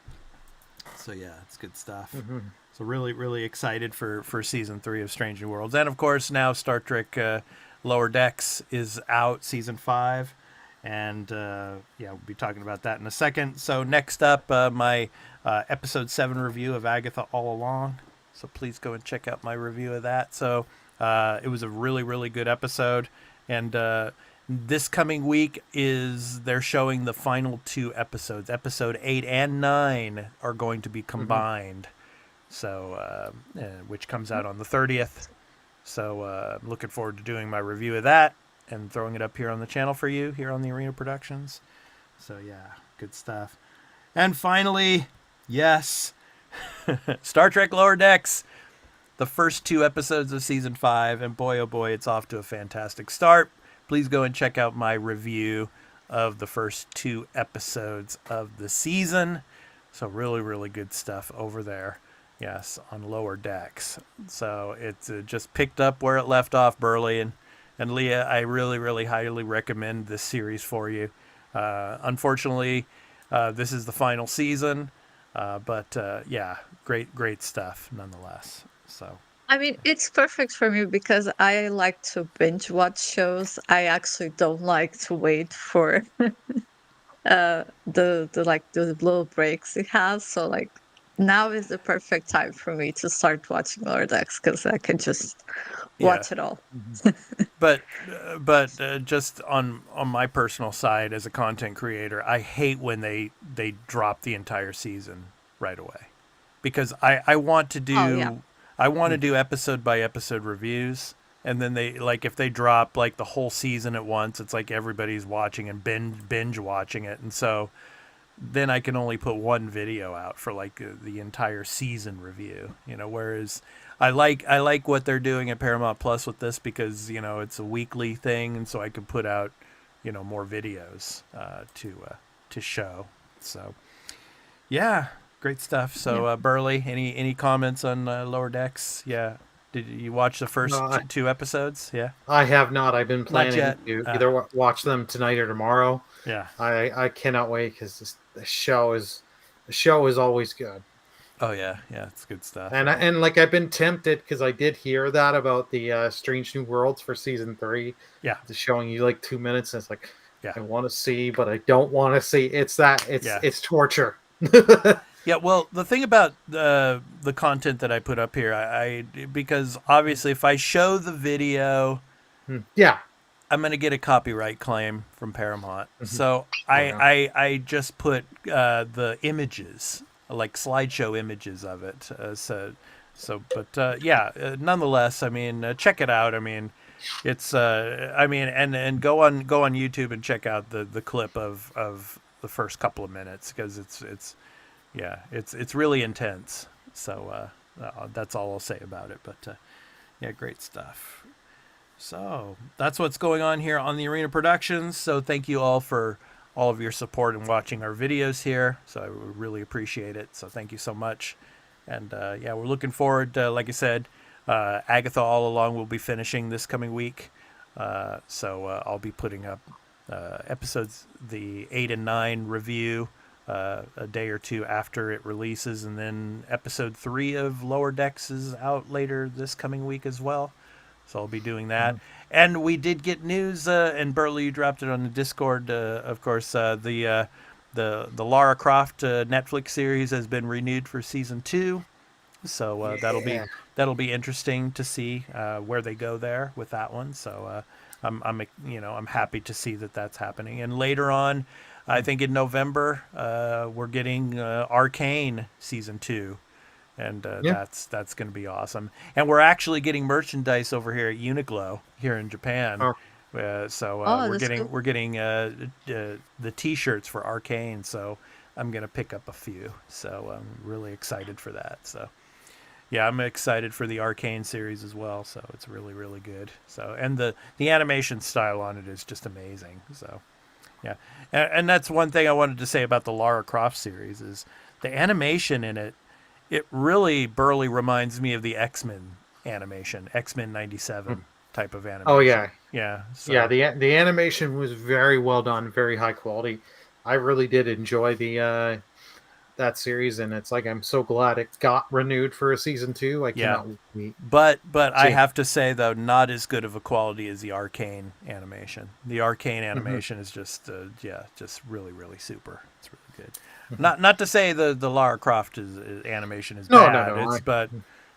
So yeah, it's good stuff. Mm-hmm. So really, really excited for Season 3 of Strange New Worlds. And of course, now Star Trek Lower Decks is out, Season 5. And yeah, we'll be talking about that in a second. So next up, my Episode 7 review of Agatha All Along. So please go and check out my review of that. So it was a really, really good episode. And this coming week they're showing the final 2 episodes. Episode 8 and 9 are going to be combined. So, which comes out on the 30th. So I'm looking forward to doing my review of that and throwing it up here on the channel for you here on the Arena Productions. So yeah, good stuff. And finally, yes, Star Trek Lower Decks, the first 2 episodes of Season 5, and boy, oh boy, it's off to a fantastic start. Please go and check out my review of the first 2 episodes of the season. So really, really good stuff over there. Yes, on Lower Decks. So it's just picked up where it left off, Burley. And Leah, I really, really highly recommend this series for you. Unfortunately, this is the final season. But yeah, great stuff nonetheless. So. I mean, it's perfect for me because I like to binge watch shows. I actually don't like to wait for the little breaks it has. So like now is the perfect time for me to start watching Lower Decks because I can just Yeah. watch it all. But just on my personal side as a content creator, I hate when they drop the entire season right away, because I want to do I want to do episode by episode reviews, and then if they drop like the whole season at once, it's like everybody's watching and binge watching it, and so then I can only put one video out for like the entire season review. Whereas I like what they're doing at Paramount Plus with this because it's a weekly thing, and so I can put out more videos to show. So yeah, great stuff. So Burley, any comments on Lower Decks? Yeah, did you watch the first No, two episodes? Yeah, I have not. I've been not planning yet. to either watch them tonight or tomorrow. Yeah. I cannot wait because the show is always good. Oh yeah, it's good stuff. And like I've been tempted because I did hear that about the Strange New Worlds for season 3. Yeah, Just showing you like 2 minutes, and it's like I yeah, want to see, but I don't want to see. It's torture. yeah. Well, the thing about the content that I put up here, I because obviously if I show the video, Yeah. I'm going to get a copyright claim from Paramount. Mhm. So Yeah. I just put the images, like slideshow images of it. But nonetheless, I mean, check it out. I mean, it's and go on YouTube and check out the clip of the first couple of minutes because it's really intense. So that's all I'll say about it. But yeah, great stuff. So that's what's going on here on the Arena Productions. So thank you all for all of your support and watching our videos here. So I really appreciate it. So thank you so much. And we're looking forward. Like I said, Agatha All Along will be finishing this coming week. So I'll be putting up episodes, the 8 and 9 review a day or two after it releases. And then episode 3 of Lower Decks is out later this coming week as well. So I'll be doing that. And we did get news, and Burley, you dropped it on the Discord, of course. The Lara Croft Netflix series has been renewed for season 2. So that'll be interesting to see where they go there with that one. So I'm happy to see that that's happening. And later on, I think in November, we're getting Arcane season 2. And that's going to be awesome. And we're actually getting merchandise over here at Uniqlo here in Japan. Oh. We're getting the T-shirts for Arcane. So I'm going to pick up a few. So I'm really excited for that. So yeah, I'm excited for the Arcane series as well. So it's really, really good. So and the animation style on it is just amazing. So yeah, and that's one thing I wanted to say about the Lara Croft series is the animation in it. It really, Burley, reminds me of the X-Men animation, X-Men 97 type of animation. Oh yeah, yeah, so. yeah. The animation was very well done, very high quality. I really did enjoy the that series, and it's like I'm so glad it got renewed for a season 2. I cannot wait. But I have to say though, not as good of a quality as the Arcane animation. The Arcane animation is just just really, really super. It's really good. Not to say the Lara Croft animation is bad. No. But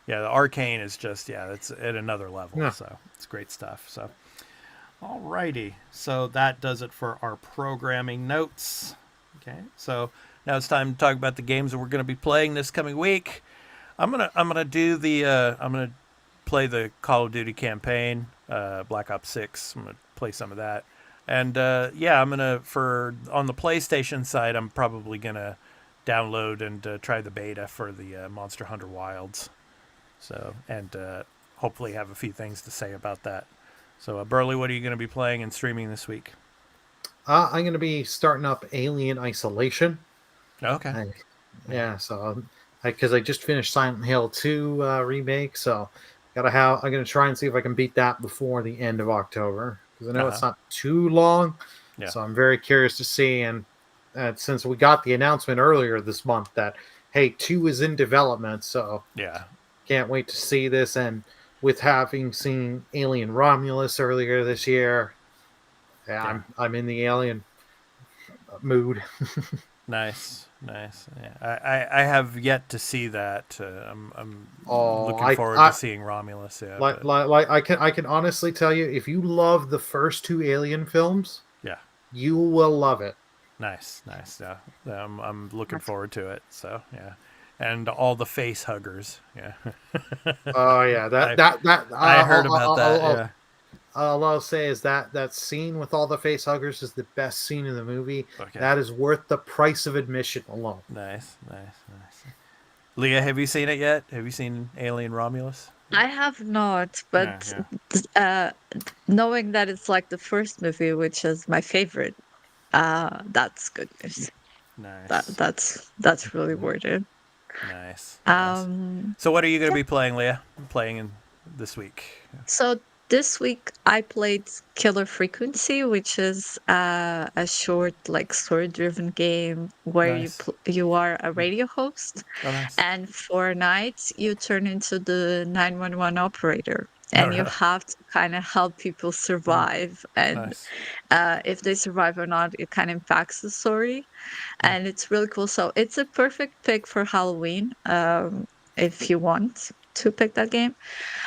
yeah, the Arcane is just it's at another level. Yeah. So it's great stuff. So alrighty, so that does it for our programming notes. Okay, so now it's time to talk about the games that we're going to be playing this coming week. I'm gonna play the Call of Duty campaign, Black Ops 6. I'm gonna play some of that. And I'm gonna on the PlayStation side, I'm probably gonna download and try the beta for the Monster Hunter Wilds. So and hopefully have a few things to say about that. So Burley, what are you gonna be playing and streaming this week? I'm gonna be starting up Alien Isolation. Okay. So because I just finished Silent Hill 2 remake, so I'm gonna try and see if I can beat that before the end of October. I know it's not too long, so I'm very curious to see. And since we got the announcement earlier this month that 2 is in development, so can't wait to see this. And with having seen Alien Romulus earlier this year, I'm in the Alien mood. Nice. Yeah, I have yet to see that. I'm looking forward to seeing Romulus. Yeah, I can honestly tell you, if you love the first 2 Alien films, you will love it. Nice. Yeah, I'm looking forward to it. So yeah, and all the face huggers. Yeah. Oh yeah, I heard about that. All I'll say is that scene with all the face huggers is the best scene in the movie. Okay. That is worth the price of admission alone. Nice. Leah, have you seen it yet? Have you seen Alien Romulus? I have not, but Yeah. uh, knowing that it's like the first movie, which is my favorite, that's good news. Nice. That's really worth it. Nice. Um, So what are you going to yeah. be playing, Leah? Playing in this week? So this week I played Killer Frequency, which is a short, like story-driven game where Nice. you are a radio host, Oh, nice. and for nights you turn into the 911 operator, Oh, and you really? have to kind of help people survive. And Nice. if they survive or not, it kind of impacts the story, and it's really cool. So it's a perfect pick for Halloween, if you want to pick that game.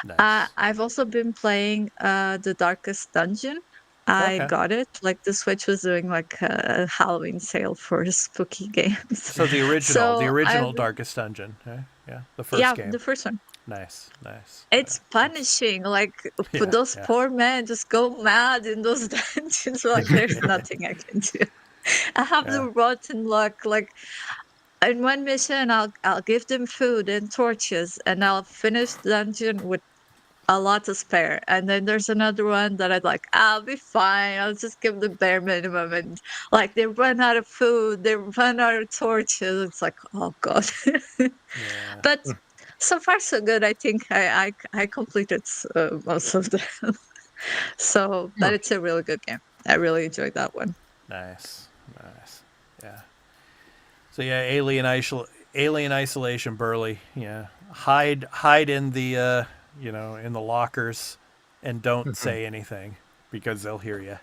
Nice. I've also been playing The Darkest Dungeon. I Okay. got it. Like the Switch was doing like a Halloween sale for spooky games. So the So original I've Darkest Dungeon. Yeah, the first yeah, game. the first one. Nice. It's punishing. Like for Yeah, those yeah. poor men just go mad in those dungeons. Like there's nothing I can do. I have Yeah. the rotten luck. Like in one mission, I'll give them food and torches, and I'll finish the dungeon with a lot to spare. And then there's another one that I'd like, I'll be fine. I'll just give the bare minimum. And like they run out of food, they run out of torches. It's like, oh God. Yeah. But so far so good. I think I completed most of them. So, but it's a really good game. I really enjoyed that one. Nice. Yeah. So yeah, Alien Isolation, Burley. Yeah, hide in the in the lockers, and don't say anything because they'll hear you.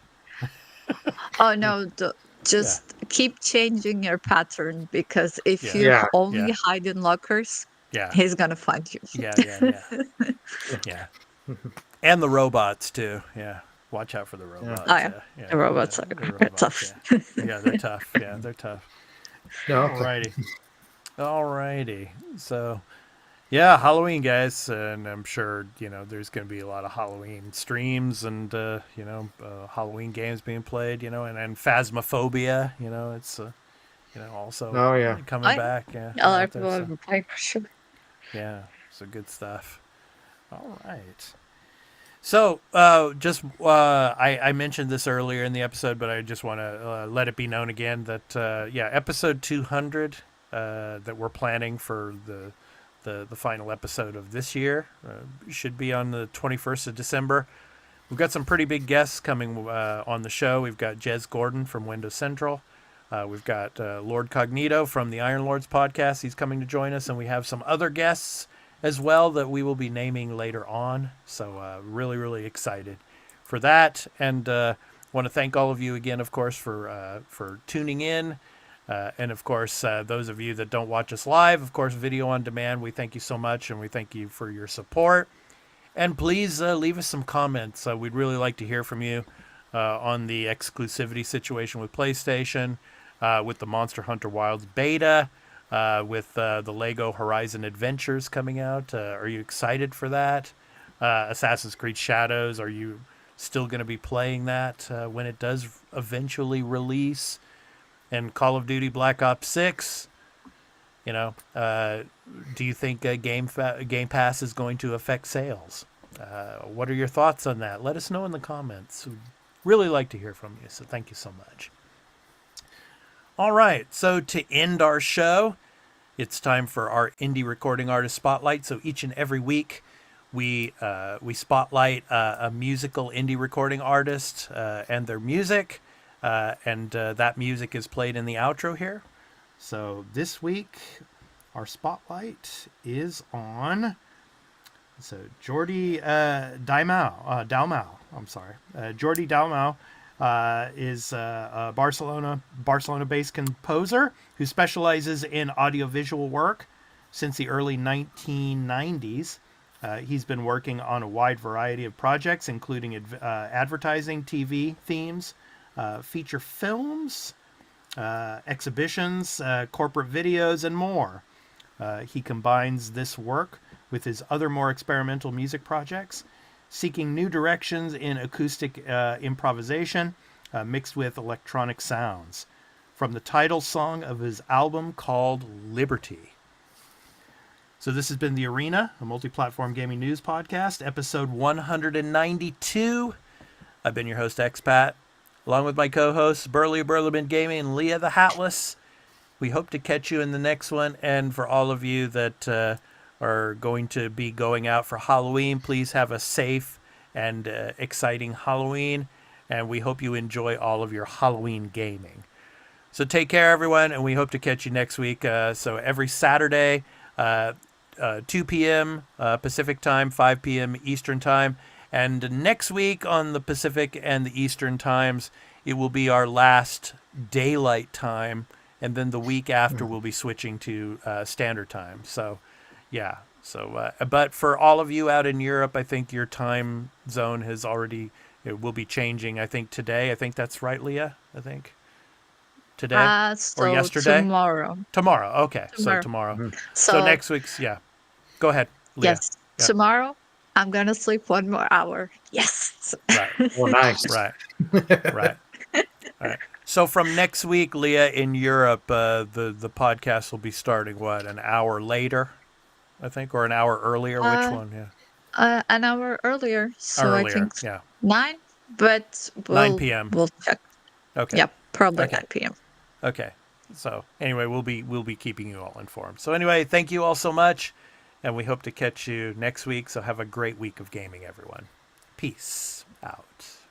Oh no, Yeah, just keep changing your pattern, because if yeah, you Yeah. only yeah, hide in lockers, yeah, he's gonna find you. yeah. And the robots too. Yeah, watch out for the robots. Oh yeah, Yeah. the robots are The robots. tough. Yeah, they're tough. Yeah, they're tough. No, okay. Alrighty. So yeah, Halloween, guys, and I'm sure there's going to be a lot of Halloween streams and Halloween games being played. And Phasmophobia. It's also Oh yeah. coming back. Yeah, A lot out of there. people So have been playing for sure. yeah, so good stuff. All right. So, I mentioned this earlier in the episode, but I just want to let it be known again that episode 200 that we're planning for the final episode of this year should be on the 21st of December. We've got some pretty big guests coming on the show. We've got Jez Gordon from Windows Central. We've got Lord Cognito from the Iron Lords podcast. He's coming to join us, and we have some other guests as well that we will be naming later on. So really, really excited for that. And want to thank all of you again, of course, for tuning in. And of course, those of you that don't watch us live, of course, video on demand, we thank you so much, and we thank you for your support. And please leave us some comments. We'd really like to hear from you on the exclusivity situation with PlayStation, with the Monster Hunter Wilds beta, with the Lego Horizon Adventures coming out. Are you excited for that? Assassin's Creed Shadows, are you still going to be playing that when it does eventually release? And Call of Duty Black Ops 6, do you think Game Pass is going to affect sales? What are your thoughts on that? Let us know in the comments. We'd really like to hear from you, so thank you so much. All right, so to end our show, it's time for our Indie Recording Artist Spotlight. So each and every week, we spotlight a musical indie recording artist and their music, and that music is played in the outro here. So this week, our spotlight is on Jordi Dalmau. I'm sorry, Jordi Dalmau is a Barcelona-based composer who specializes in audiovisual work since the early 1990s. He's been working on a wide variety of projects, including advertising, TV themes, feature films, exhibitions, corporate videos, and more. He combines this work with his other more experimental music projects. seeking new directions in acoustic improvisation mixed with electronic sounds, from the title song of his album called Liberty. So this has been The Arena, a multi-platform gaming news podcast, episode 192. I've been your host, Expat, along with my co-hosts, Burley Burleman Gaming and Leah the Hatless. We hope to catch you in the next one. And for all of you that are going to be going out for Halloween, please have a safe and exciting Halloween. And we hope you enjoy all of your Halloween gaming. So take care, everyone, and we hope to catch you next week. So every Saturday, 2 p.m. Pacific time, 5 p.m. Eastern time. And next week on the Pacific and the Eastern times, it will be our last daylight time. And then the week after, we'll be switching to standard time. So, yeah. So, but for all of you out in Europe, I think your time zone has already, it will be changing. I think today. I think that's right, Leah. I think today So or yesterday. tomorrow. Tomorrow. Okay. So Tomorrow. tomorrow. So, So next week's, yeah. Go ahead, Leah. yes, Yeah. tomorrow I'm gonna sleep 1 more hour. Yes. Right. Oh, nice. Right. Right. Right. So from next week, Leah, in Europe, the podcast will be starting what, an hour later, I think, or an hour earlier. Which one? Yeah. An hour earlier. So Earlier. I think Yeah. 9, but 9 p.m. We'll check. Okay. Yeah, probably Okay. 9 p.m. Okay. So anyway, we'll be keeping you all informed. So anyway, thank you all so much, and we hope to catch you next week. So have a great week of gaming, everyone. Peace out.